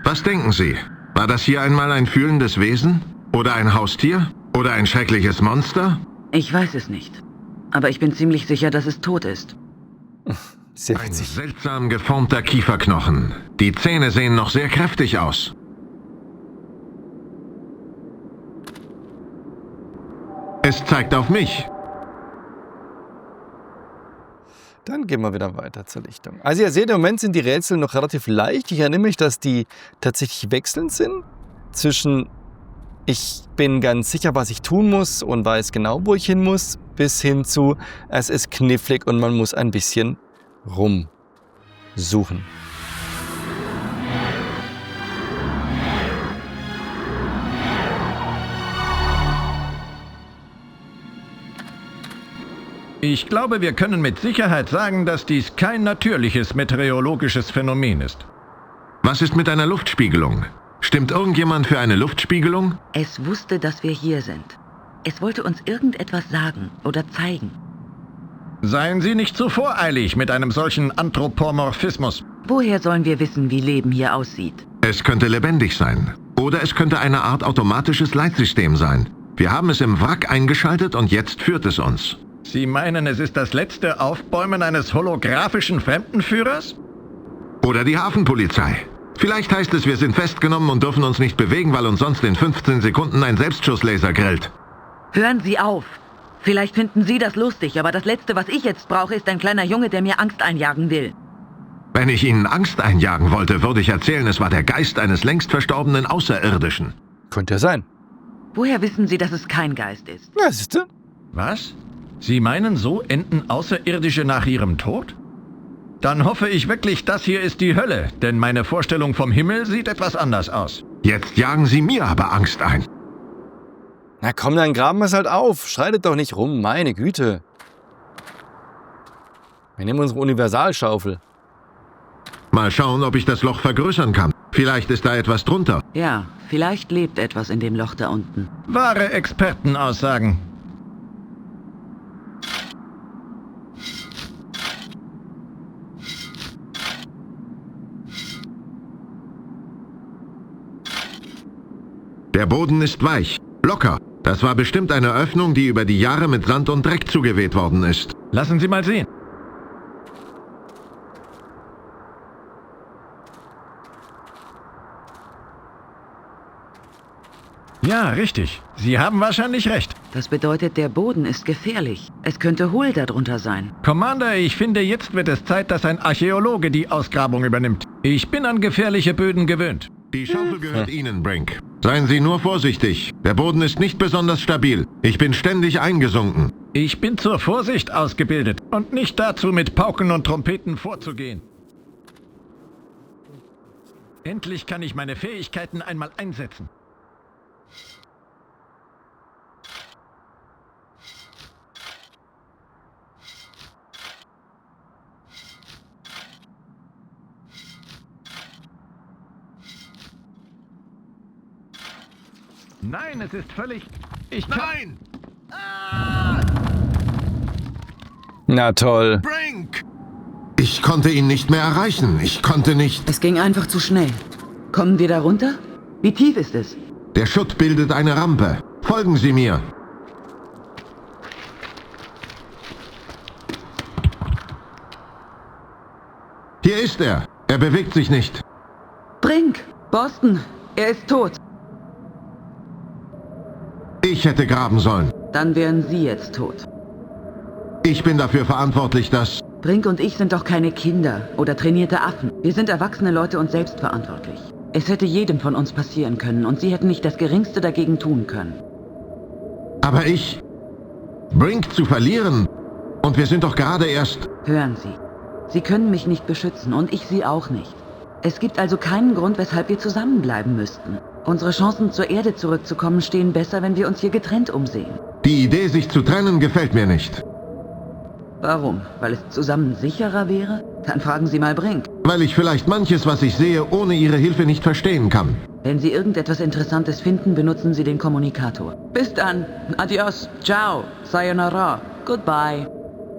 Was denken Sie? War das hier einmal ein fühlendes Wesen? Oder ein Haustier? Oder ein schreckliches Monster? Ich weiß es nicht. Aber ich bin ziemlich sicher, dass es tot ist. Sehr Ein witzig. seltsam geformter Kieferknochen. Die Zähne sehen noch sehr kräftig aus. Es zeigt auf mich. Dann gehen wir wieder weiter zur Lichtung. Also ihr seht, im Moment sind die Rätsel noch relativ leicht. Ich erinnere mich, dass die tatsächlich wechselnd sind zwischen Ich bin ganz sicher, was ich tun muss und weiß genau, wo ich hin muss, bis hin zu, es ist knifflig und man muss ein bisschen rumsuchen. Ich glaube, wir können mit Sicherheit sagen, dass dies kein natürliches meteorologisches Phänomen ist. Was ist mit einer Luftspiegelung? Stimmt irgendjemand für eine Luftspiegelung? Es wusste, dass wir hier sind. Es wollte uns irgendetwas sagen oder zeigen. Seien Sie nicht zu voreilig mit einem solchen Anthropomorphismus. Woher sollen wir wissen, wie Leben hier aussieht? Es könnte lebendig sein. Oder es könnte eine Art automatisches Leitsystem sein. Wir haben es im Wrack eingeschaltet und jetzt führt es uns. Sie meinen, es ist das letzte Aufbäumen eines holographischen Fremdenführers? Oder die Hafenpolizei. Vielleicht heißt es, wir sind festgenommen und dürfen uns nicht bewegen, weil uns sonst in 15 Sekunden ein Selbstschusslaser grillt. Hören Sie auf! Vielleicht finden Sie das lustig, aber das Letzte, was ich jetzt brauche, ist ein kleiner Junge, der mir Angst einjagen will. Wenn ich Ihnen Angst einjagen wollte, würde ich erzählen, es war der Geist eines längst verstorbenen Außerirdischen. Könnte ja sein. Woher wissen Sie, dass es kein Geist ist? Ja, siehst du? Was? Sie meinen, so enden Außerirdische nach ihrem Tod? Dann hoffe ich wirklich, das hier ist die Hölle, denn meine Vorstellung vom Himmel sieht etwas anders aus. Jetzt jagen Sie mir aber Angst ein. Na komm, dann graben wir es halt auf. Schreitet doch nicht rum, meine Güte. Wir nehmen unsere Universalschaufel. Mal schauen, ob ich das Loch vergrößern kann. Vielleicht ist da etwas drunter. Ja, vielleicht lebt etwas in dem Loch da unten. Wahre Expertenaussagen. Der Boden ist weich, locker. Das war bestimmt eine Öffnung, die über die Jahre mit Sand und Dreck zugeweht worden ist. Lassen Sie mal sehen. Ja, richtig. Sie haben wahrscheinlich recht. Das bedeutet, der Boden ist gefährlich. Es könnte hohl darunter sein. Commander, ich finde, jetzt wird es Zeit, dass ein Archäologe die Ausgrabung übernimmt. Ich bin an gefährliche Böden gewöhnt. Die Schaufel gehört Ihnen, Brink. Seien Sie nur vorsichtig. Der Boden ist nicht besonders stabil. Ich bin ständig eingesunken. Ich bin zur Vorsicht ausgebildet und nicht dazu, mit Pauken und Trompeten vorzugehen. Endlich kann ich meine Fähigkeiten einmal einsetzen. Nein, es ist völlig... Nein! Na toll. Brink! Ich konnte ihn nicht mehr erreichen. Ich konnte nicht... Es ging einfach zu schnell. Kommen wir da runter? Wie tief ist es? Der Schutt bildet eine Rampe. Folgen Sie mir. Hier ist er. Er bewegt sich nicht. Brink! Boston! Er ist tot! Ich hätte graben sollen. Dann wären Sie jetzt tot. Ich bin dafür verantwortlich, dass... Brink und ich sind doch keine Kinder oder trainierte Affen. Wir sind erwachsene Leute und selbst verantwortlich. Es hätte jedem von uns passieren können und Sie hätten nicht das Geringste dagegen tun können. Aber ich... Brink zu verlieren? Und wir sind doch gerade erst... Hören Sie. Sie können mich nicht beschützen und ich Sie auch nicht. Es gibt also keinen Grund, weshalb wir zusammenbleiben müssten. Unsere Chancen, zur Erde zurückzukommen, stehen besser, wenn wir uns hier getrennt umsehen. Die Idee, sich zu trennen, gefällt mir nicht. Warum? Weil es zusammen sicherer wäre? Dann fragen Sie mal Brink. Weil ich vielleicht manches, was ich sehe, ohne Ihre Hilfe nicht verstehen kann. Wenn Sie irgendetwas Interessantes finden, benutzen Sie den Kommunikator. Bis dann. Adios. Ciao. Sayonara. Goodbye.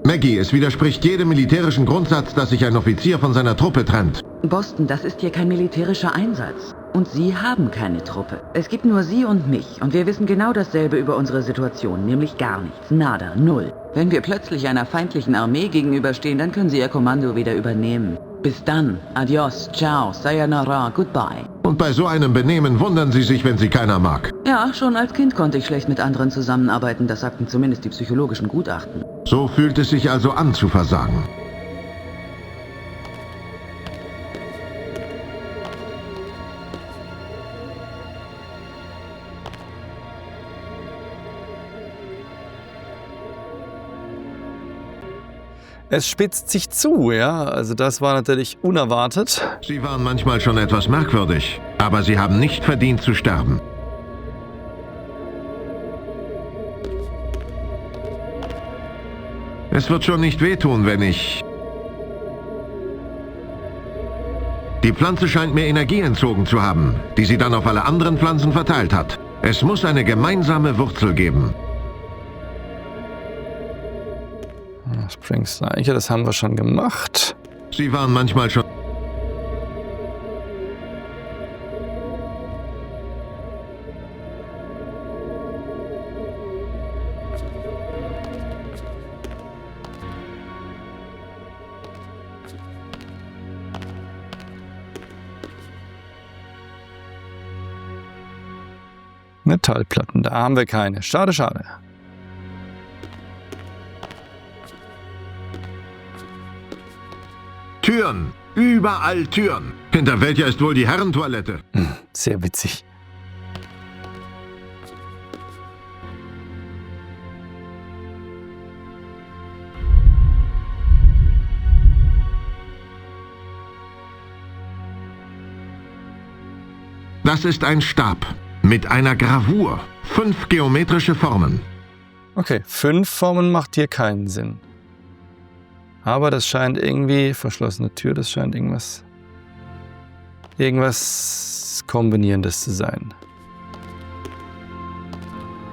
Maggie, es widerspricht jedem militärischen Grundsatz, dass sich ein Offizier von seiner Truppe trennt. Boston, das ist hier kein militärischer Einsatz. Und Sie haben keine Truppe. Es gibt nur Sie und mich. Und wir wissen genau dasselbe über unsere Situation, nämlich gar nichts. Nada. Null. Wenn wir plötzlich einer feindlichen Armee gegenüberstehen, dann können Sie Ihr Kommando wieder übernehmen. Bis dann. Adios. Ciao. Sayonara. Goodbye. Und bei so einem Benehmen wundern Sie sich, wenn Sie keiner mag. Ja, schon als Kind konnte ich schlecht mit anderen zusammenarbeiten. Das sagten zumindest die psychologischen Gutachten. So fühlt es sich also an zu versagen. Es spitzt sich zu, ja. Also das war natürlich unerwartet. Sie waren manchmal schon etwas merkwürdig, aber Sie haben nicht verdient zu sterben. Es wird schon nicht wehtun, wenn ich... Die Pflanze scheint mir Energie entzogen zu haben, die sie dann auf alle anderen Pflanzen verteilt hat. Es muss eine gemeinsame Wurzel geben. Springsleiche, das haben wir schon gemacht. Sie waren manchmal schon... Metallplatten, da haben wir keine. Schade, schade. Türen! Überall Türen! Hinter welcher ist wohl die Herrentoilette? Sehr witzig. Das ist ein Stab. Mit einer Gravur. 5 geometrische Formen. Okay, 5 Formen macht hier keinen Sinn. Aber das scheint irgendwie, verschlossene Tür, das scheint irgendwas Kombinierendes zu sein.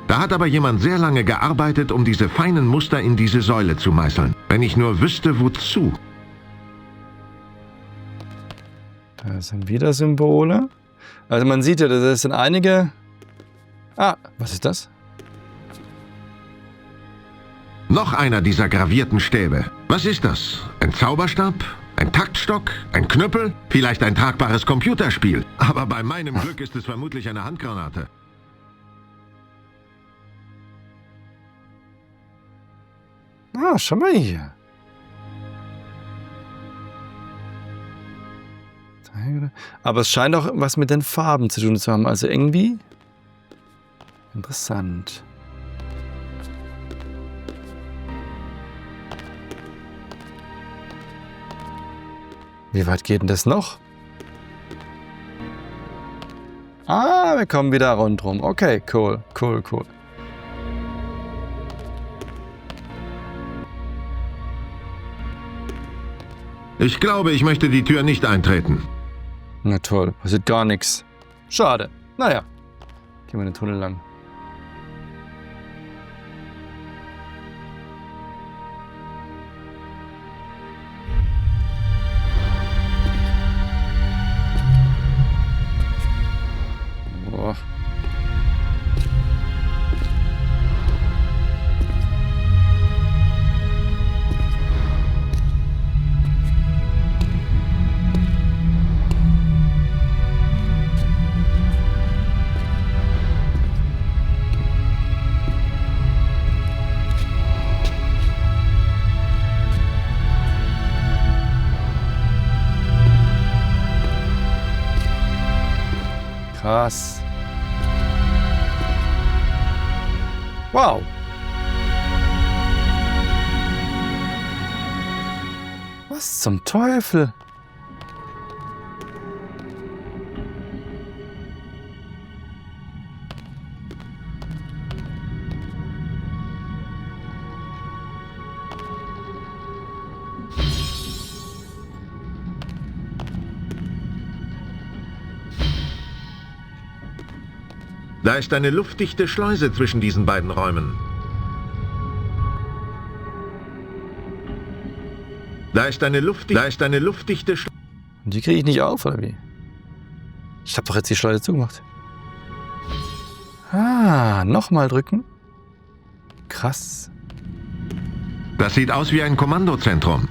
Da hat aber jemand sehr lange gearbeitet, um diese feinen Muster in diese Säule zu meißeln. Wenn ich nur wüsste, wozu. Da sind wieder Symbole. Also man sieht ja, das sind einige... Ah, was ist das? Noch einer dieser gravierten Stäbe. Was ist das? Ein Zauberstab? Ein Taktstock? Ein Knüppel? Vielleicht ein tragbares Computerspiel? Aber bei meinem Glück ist es vermutlich eine Handgranate. Ah, schau mal hier. Aber es scheint auch was mit den Farben zu tun zu haben. Also irgendwie interessant. Wie weit geht denn das noch? Ah, wir kommen wieder rundherum. Okay, cool, cool, cool. Ich glaube, ich möchte die Tür nicht eintreten. Na toll, passiert gar nichts. Schade. Naja, gehen wir den Tunnel lang. Boah. Krass. Wow. Was zum Teufel? Da ist eine luftdichte Schleuse zwischen diesen beiden Räumen. Da ist eine luftdichte Schleuse. Und die kriege ich nicht auf, oder wie? Ich habe doch jetzt die Schleuse zugemacht. Ah, nochmal drücken. Krass. Das sieht aus wie ein Kommandozentrum.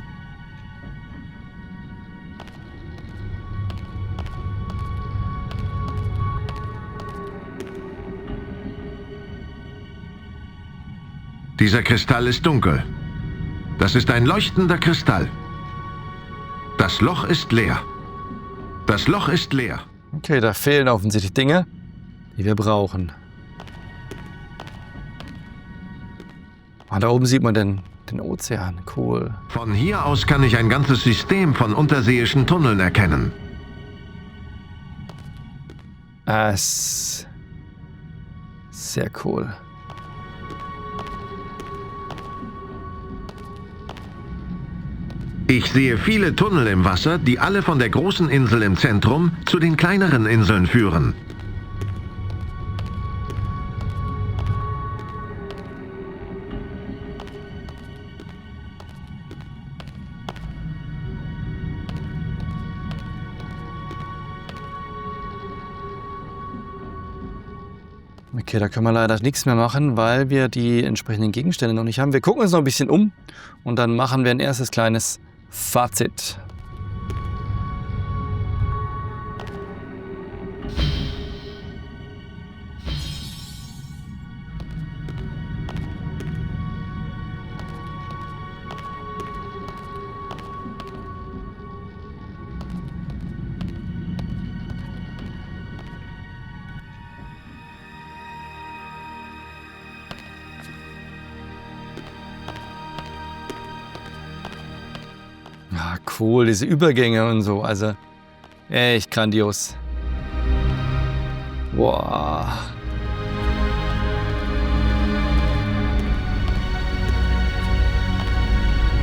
Dieser Kristall ist dunkel. Das ist ein leuchtender Kristall. Das Loch ist leer. Das Loch ist leer. Okay, da fehlen offensichtlich Dinge, die wir brauchen. Ah, da oben sieht man den Den Ozean, cool. Von hier aus kann ich ein ganzes System von unterseeischen Tunneln erkennen. Sehr cool. Ich sehe viele Tunnel im Wasser, die alle von der großen Insel im Zentrum zu den kleineren Inseln führen. Okay, da können wir leider nichts mehr machen, weil wir die entsprechenden Gegenstände noch nicht haben. Wir gucken uns noch ein bisschen um und dann machen wir ein erstes kleines Fazit. Ja, cool, diese Übergänge und so, also echt grandios. Wow.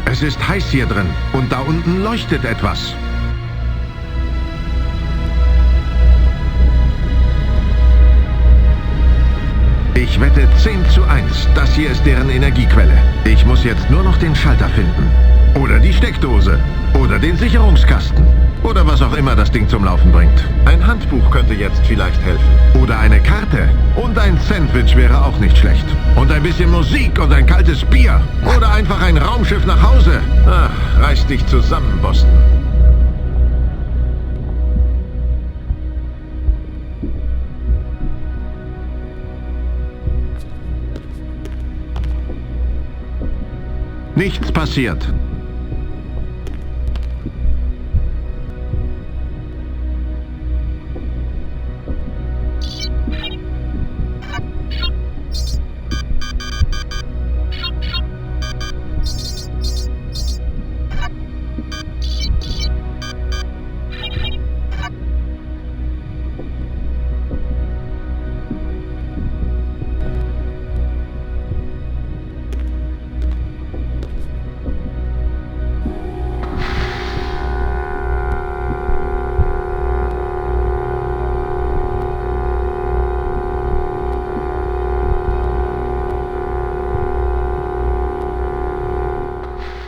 Es ist heiß hier drin und da unten leuchtet etwas. Ich wette 10:1, das hier ist deren Energiequelle. Ich muss jetzt nur noch den Schalter finden. Oder die Steckdose. Oder den Sicherungskasten. Oder was auch immer das Ding zum Laufen bringt. Ein Handbuch könnte jetzt vielleicht helfen. Oder eine Karte. Und ein Sandwich wäre auch nicht schlecht. Und ein bisschen Musik und ein kaltes Bier. Oder einfach ein Raumschiff nach Hause. Ach, reiß dich zusammen, Boston. Nichts passiert.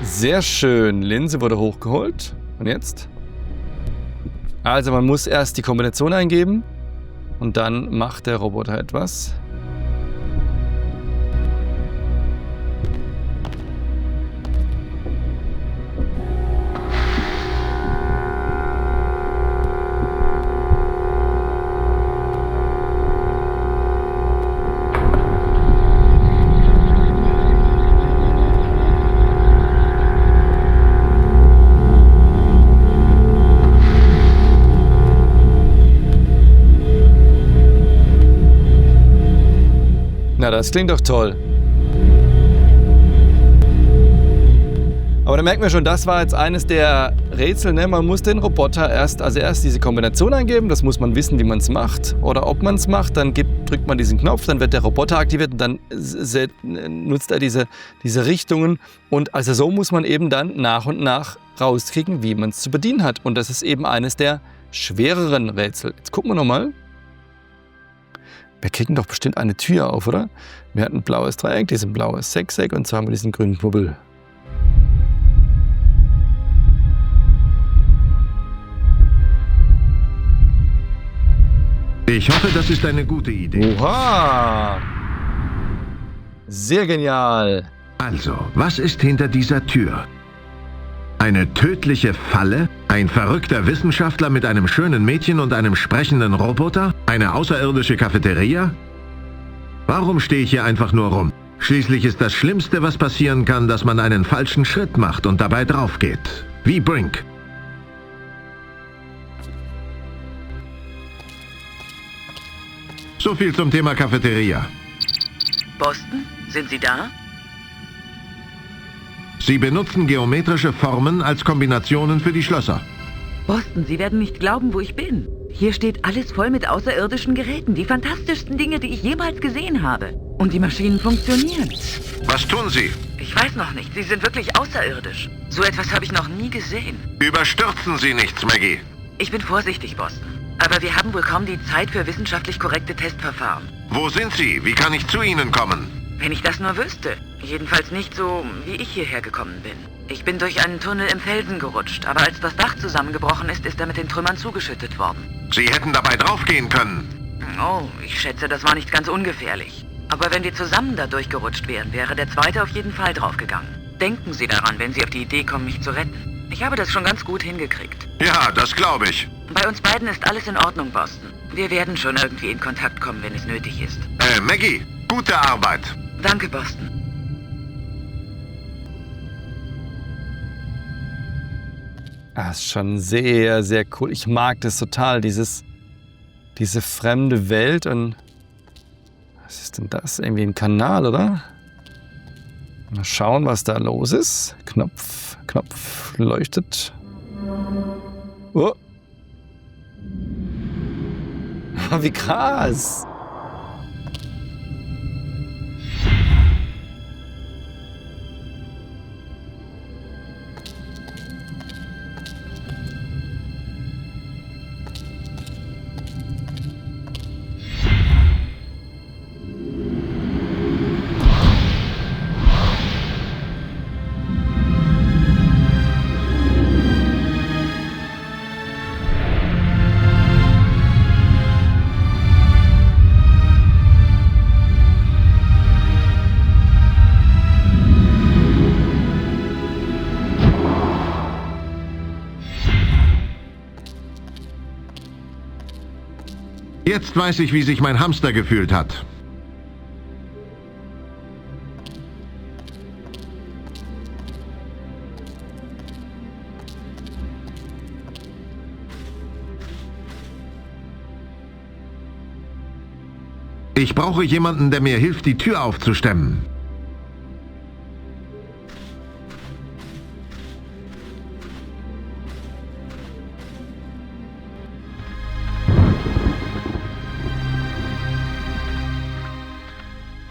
Sehr schön. Linse wurde hochgeholt. Und jetzt? Also man muss erst die Kombination eingeben und dann macht der Roboter etwas. Na, das klingt doch toll. Aber da merkt man schon, das war jetzt eines der Rätsel, ne? Man muss den Roboter erst diese Kombination eingeben, das muss man wissen, wie man es macht. Oder ob man es macht, dann drückt man diesen Knopf, dann wird der Roboter aktiviert und dann nutzt er diese Richtungen. Und also so muss man eben dann nach und nach rauskriegen, wie man es zu bedienen hat. Und das ist eben eines der schwereren Rätsel. Jetzt gucken wir nochmal. Wir kriegen doch bestimmt eine Tür auf, oder? Wir hatten ein blaues Dreieck, diesen blaues Sechseck und so haben wir diesen grünen Knubbel. Ich hoffe, das ist eine gute Idee. Oha! Sehr genial. Also, was ist hinter dieser Tür? Eine tödliche Falle? Ein verrückter Wissenschaftler mit einem schönen Mädchen und einem sprechenden Roboter? Eine außerirdische Cafeteria? Warum stehe ich hier einfach nur rum? Schließlich ist das Schlimmste, was passieren kann, dass man einen falschen Schritt macht und dabei drauf geht. Wie Brink. So viel zum Thema Cafeteria. Boston, sind Sie da? Sie benutzen geometrische Formen als Kombinationen für die Schlösser. Boston, Sie werden nicht glauben, wo ich bin. Hier steht alles voll mit außerirdischen Geräten. Die fantastischsten Dinge, die ich jemals gesehen habe. Und die Maschinen funktionieren. Was tun Sie? Ich weiß noch nicht. Sie sind wirklich außerirdisch. So etwas habe ich noch nie gesehen. Überstürzen Sie nichts, Maggie. Ich bin vorsichtig, Boston. Aber wir haben wohl kaum die Zeit für wissenschaftlich korrekte Testverfahren. Wo sind Sie? Wie kann ich zu Ihnen kommen? Wenn ich das nur wüsste. Jedenfalls nicht so, wie ich hierher gekommen bin. Ich bin durch einen Tunnel im Felsen gerutscht, aber als das Dach zusammengebrochen ist, ist er mit den Trümmern zugeschüttet worden. Sie hätten dabei draufgehen können. Oh, ich schätze, das war nicht ganz ungefährlich. Aber wenn wir zusammen da durchgerutscht wären, wäre der Zweite auf jeden Fall draufgegangen. Denken Sie daran, wenn Sie auf die Idee kommen, mich zu retten. Ich habe das schon ganz gut hingekriegt. Ja, das glaube ich. Bei uns beiden ist alles in Ordnung, Boston. Wir werden schon irgendwie in Kontakt kommen, wenn es nötig ist. Maggie, gute Arbeit. Danke, Boston. Das ist schon sehr, sehr cool. Ich mag das total, diese fremde Welt. Und was ist denn das? Irgendwie ein Kanal, oder? Mal schauen, was da los ist. Knopf leuchtet. Oh. Wie krass. Jetzt weiß ich, wie sich mein Hamster gefühlt hat. Ich brauche jemanden, der mir hilft, die Tür aufzustemmen.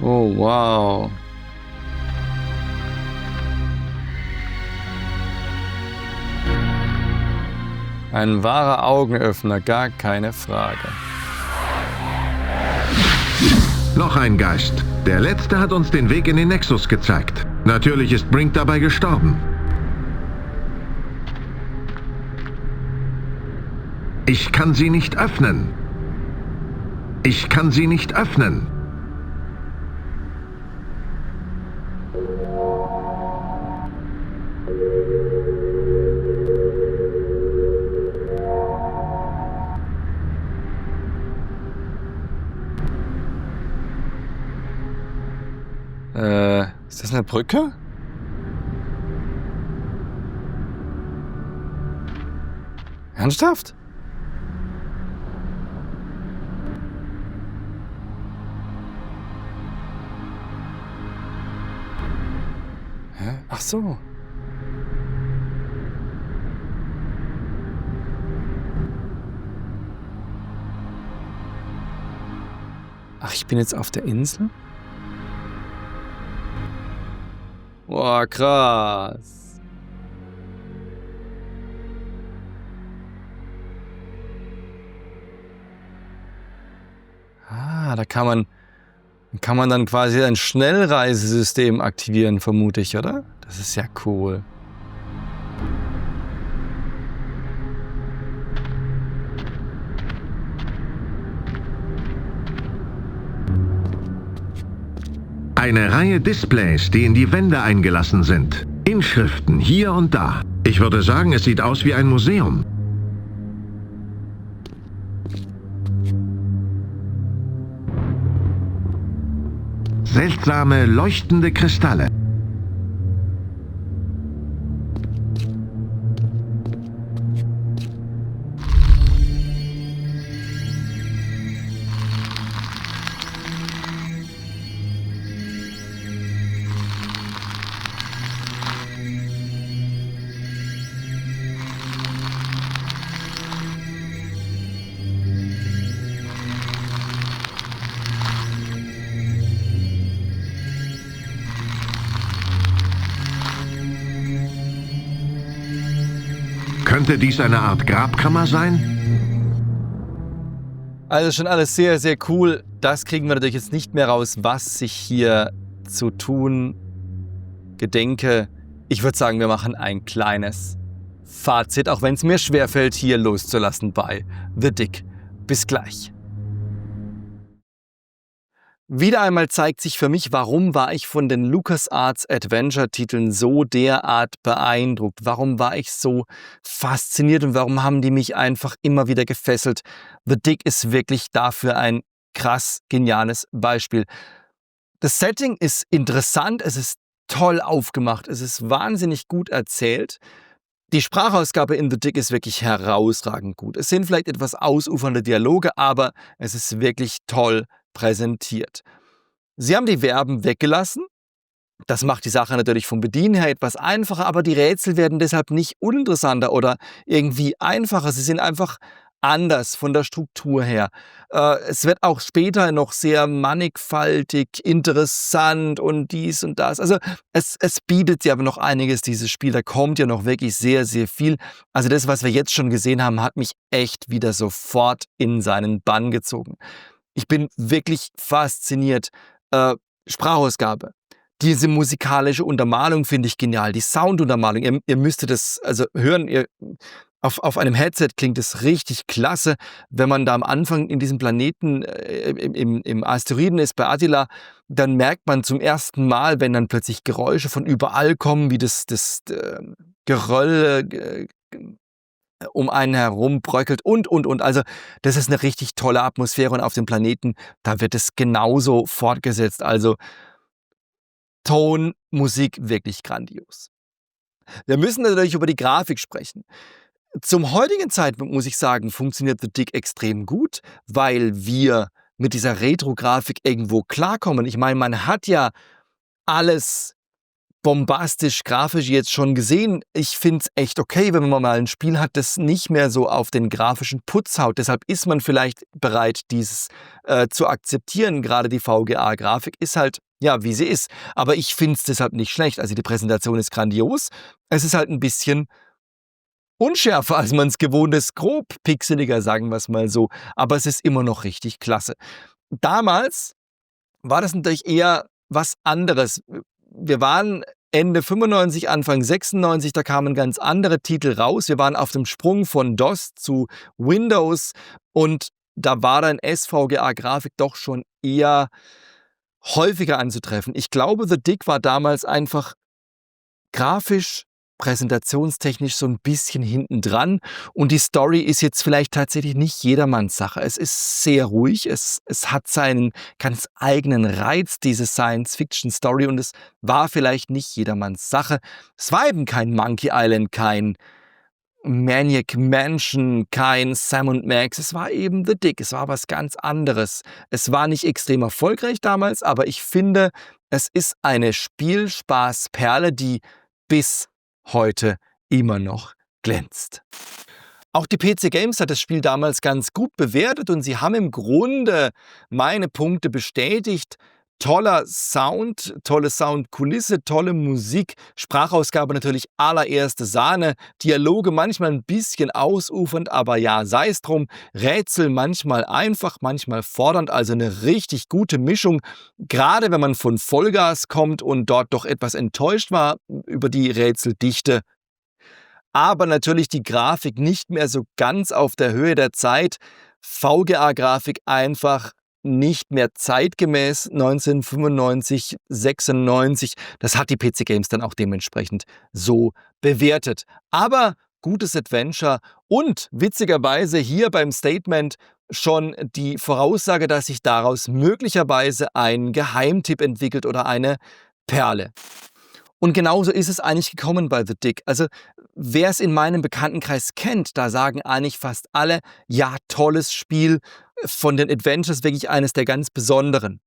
Oh, wow. Ein wahrer Augenöffner, gar keine Frage. Noch ein Geist. Der letzte hat uns den Weg in den Nexus gezeigt. Natürlich ist Brink dabei gestorben. Ich kann sie nicht öffnen. Ich kann sie nicht öffnen. Ist das eine Brücke? Ernsthaft? Hä? Ach so. Ach, ich bin jetzt auf der Insel? Boah, krass. Ah, da kann man dann quasi ein Schnellreisesystem aktivieren, vermute ich, oder? Das ist ja cool. Eine Reihe Displays, die in die Wände eingelassen sind. Inschriften hier und da. Ich würde sagen, es sieht aus wie ein Museum. Seltsame, leuchtende Kristalle. Könnte dies eine Art Grabkammer sein? Also schon alles sehr, sehr cool. Das kriegen wir natürlich jetzt nicht mehr raus, was sich hier zu tun gedenke. Ich würde sagen, wir machen ein kleines Fazit, auch wenn es mir schwerfällt, hier loszulassen bei The Dig. Bis gleich. Wieder einmal zeigt sich für mich, warum war ich von den LucasArts Adventure-Titeln so derart beeindruckt? Warum war ich so fasziniert und warum haben die mich einfach immer wieder gefesselt? The Dig ist wirklich dafür ein krass geniales Beispiel. Das Setting ist interessant, es ist toll aufgemacht, es ist wahnsinnig gut erzählt. Die Sprachausgabe in The Dig ist wirklich herausragend gut. Es sind vielleicht etwas ausufernde Dialoge, aber es ist wirklich toll präsentiert. Sie haben die Verben weggelassen. Das macht die Sache natürlich vom Bedienen her etwas einfacher, aber die Rätsel werden deshalb nicht uninteressanter oder irgendwie einfacher. Sie sind einfach anders von der Struktur her. Es wird auch später noch sehr mannigfaltig, interessant und dies und das. Also es bietet ja aber noch einiges, dieses Spiel. Da kommt ja noch wirklich sehr, sehr viel. Also das, was wir jetzt schon gesehen haben, hat mich echt wieder sofort in seinen Bann gezogen. Ich bin wirklich fasziniert. Sprachausgabe. Diese musikalische Untermalung finde ich genial. Die Sounduntermalung. Ihr müsstet das also hören. Auf einem Headset klingt es richtig klasse. Wenn man da am Anfang in diesem Planeten im Asteroiden ist, bei Attila, dann merkt man zum ersten Mal, wenn dann plötzlich Geräusche von überall kommen, wie das Geröll um einen herum bröckelt und. Also das ist eine richtig tolle Atmosphäre und auf dem Planeten, da wird es genauso fortgesetzt. Also Ton, Musik, wirklich grandios. Wir müssen natürlich über die Grafik sprechen. Zum heutigen Zeitpunkt, muss ich sagen, funktioniert The Dig extrem gut, weil wir mit dieser Retro-Grafik irgendwo klarkommen. Ich meine, man hat ja alles bombastisch grafisch jetzt schon gesehen. Ich finde es echt okay, wenn man mal ein Spiel hat, das nicht mehr so auf den grafischen Putz haut. Deshalb ist man vielleicht bereit, dieses zu akzeptieren. Gerade die VGA-Grafik ist halt, ja, wie sie ist. Aber ich finde es deshalb nicht schlecht. Also die Präsentation ist grandios. Es ist halt ein bisschen unschärfer, als man es gewohnt ist. Grob pixeliger, sagen wir es mal so. Aber es ist immer noch richtig klasse. Damals war das natürlich eher was anderes. Wir waren Ende 95, Anfang 96, da kamen ganz andere Titel raus. Wir waren auf dem Sprung von DOS zu Windows und da war dann SVGA-Grafik doch schon eher häufiger anzutreffen. Ich glaube, The Dig war damals einfach grafisch, präsentationstechnisch so ein bisschen hinten dran und die Story ist jetzt vielleicht tatsächlich nicht jedermanns Sache. Es ist sehr ruhig, es hat seinen ganz eigenen Reiz, diese Science-Fiction-Story, und es war vielleicht nicht jedermanns Sache. Es war eben kein Monkey Island, kein Maniac Mansion, kein Sam & Max, es war eben The Dig, es war was ganz anderes. Es war nicht extrem erfolgreich damals, aber ich finde, es ist eine Spielspaßperle, die bis heute immer noch glänzt. Auch die PC Games hat das Spiel damals ganz gut bewertet und sie haben im Grunde meine Punkte bestätigt. Toller Sound, tolle Soundkulisse, tolle Musik, Sprachausgabe natürlich allererste Sahne, Dialoge manchmal ein bisschen ausufernd, aber ja, sei es drum, Rätsel manchmal einfach, manchmal fordernd, also eine richtig gute Mischung, gerade wenn man von Vollgas kommt und dort doch etwas enttäuscht war über die Rätseldichte. Aber natürlich die Grafik nicht mehr so ganz auf der Höhe der Zeit, VGA-Grafik einfach nicht mehr zeitgemäß 1995, 96. Das hat die PC Games dann auch dementsprechend so bewertet. Aber gutes Adventure und witzigerweise hier beim Statement schon die Voraussage, dass sich daraus möglicherweise ein Geheimtipp entwickelt oder eine Perle. Und genauso ist es eigentlich gekommen bei The Dig. Also wer es in meinem Bekanntenkreis kennt, da sagen eigentlich fast alle, ja, tolles Spiel, von den Adventures wirklich eines der ganz besonderen.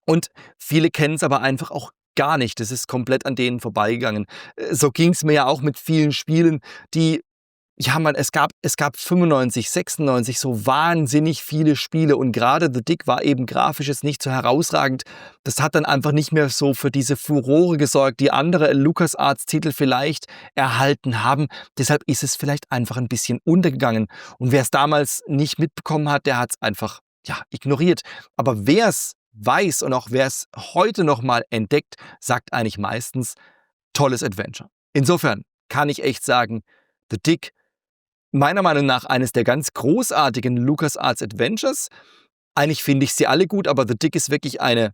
Und viele kennen es aber einfach auch gar nicht. Das ist komplett an denen vorbeigegangen. So ging es mir ja auch mit vielen Spielen, die ja, man, es gab 95, 96 so wahnsinnig viele Spiele und gerade The Dick war eben grafisch jetzt nicht so herausragend. Das hat dann einfach nicht mehr so für diese Furore gesorgt, die andere LucasArts-Titel vielleicht erhalten haben. Deshalb ist es vielleicht einfach ein bisschen untergegangen. Und wer es damals nicht mitbekommen hat, der hat es einfach ignoriert. Aber wer es weiß und auch wer es heute nochmal entdeckt, sagt eigentlich meistens, tolles Adventure. Insofern kann ich echt sagen, The Dick, meiner Meinung nach eines der ganz großartigen LucasArts Adventures. Eigentlich finde ich sie alle gut, aber The Dick ist wirklich eine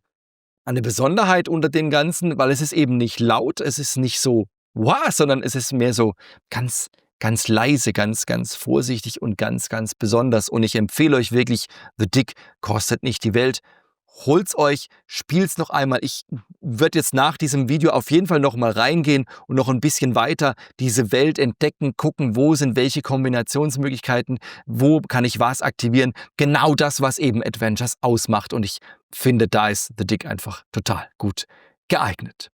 Besonderheit unter den Ganzen, weil es ist eben nicht laut, es ist nicht so wow, sondern es ist mehr so ganz, ganz leise, ganz, ganz vorsichtig und ganz, ganz besonders. Und ich empfehle euch wirklich, The Dick kostet nicht die Welt. Holt's euch, spielt's noch einmal. Ich werde jetzt nach diesem Video auf jeden Fall noch mal reingehen und noch ein bisschen weiter diese Welt entdecken, gucken, wo sind welche Kombinationsmöglichkeiten, wo kann ich was aktivieren. Genau das, was eben Adventures ausmacht. Und ich finde, da ist The Dick einfach total gut geeignet.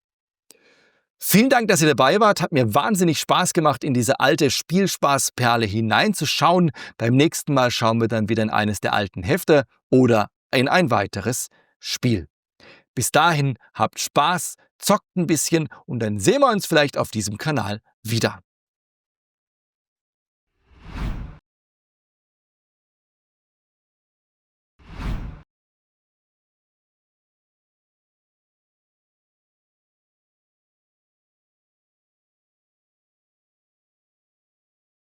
Vielen Dank, dass ihr dabei wart. Hat mir wahnsinnig Spaß gemacht, in diese alte Spielspaßperle hineinzuschauen. Beim nächsten Mal schauen wir dann wieder in eines der alten Hefte oder in ein weiteres Spiel. Bis dahin habt Spaß, zockt ein bisschen und dann sehen wir uns vielleicht auf diesem Kanal wieder.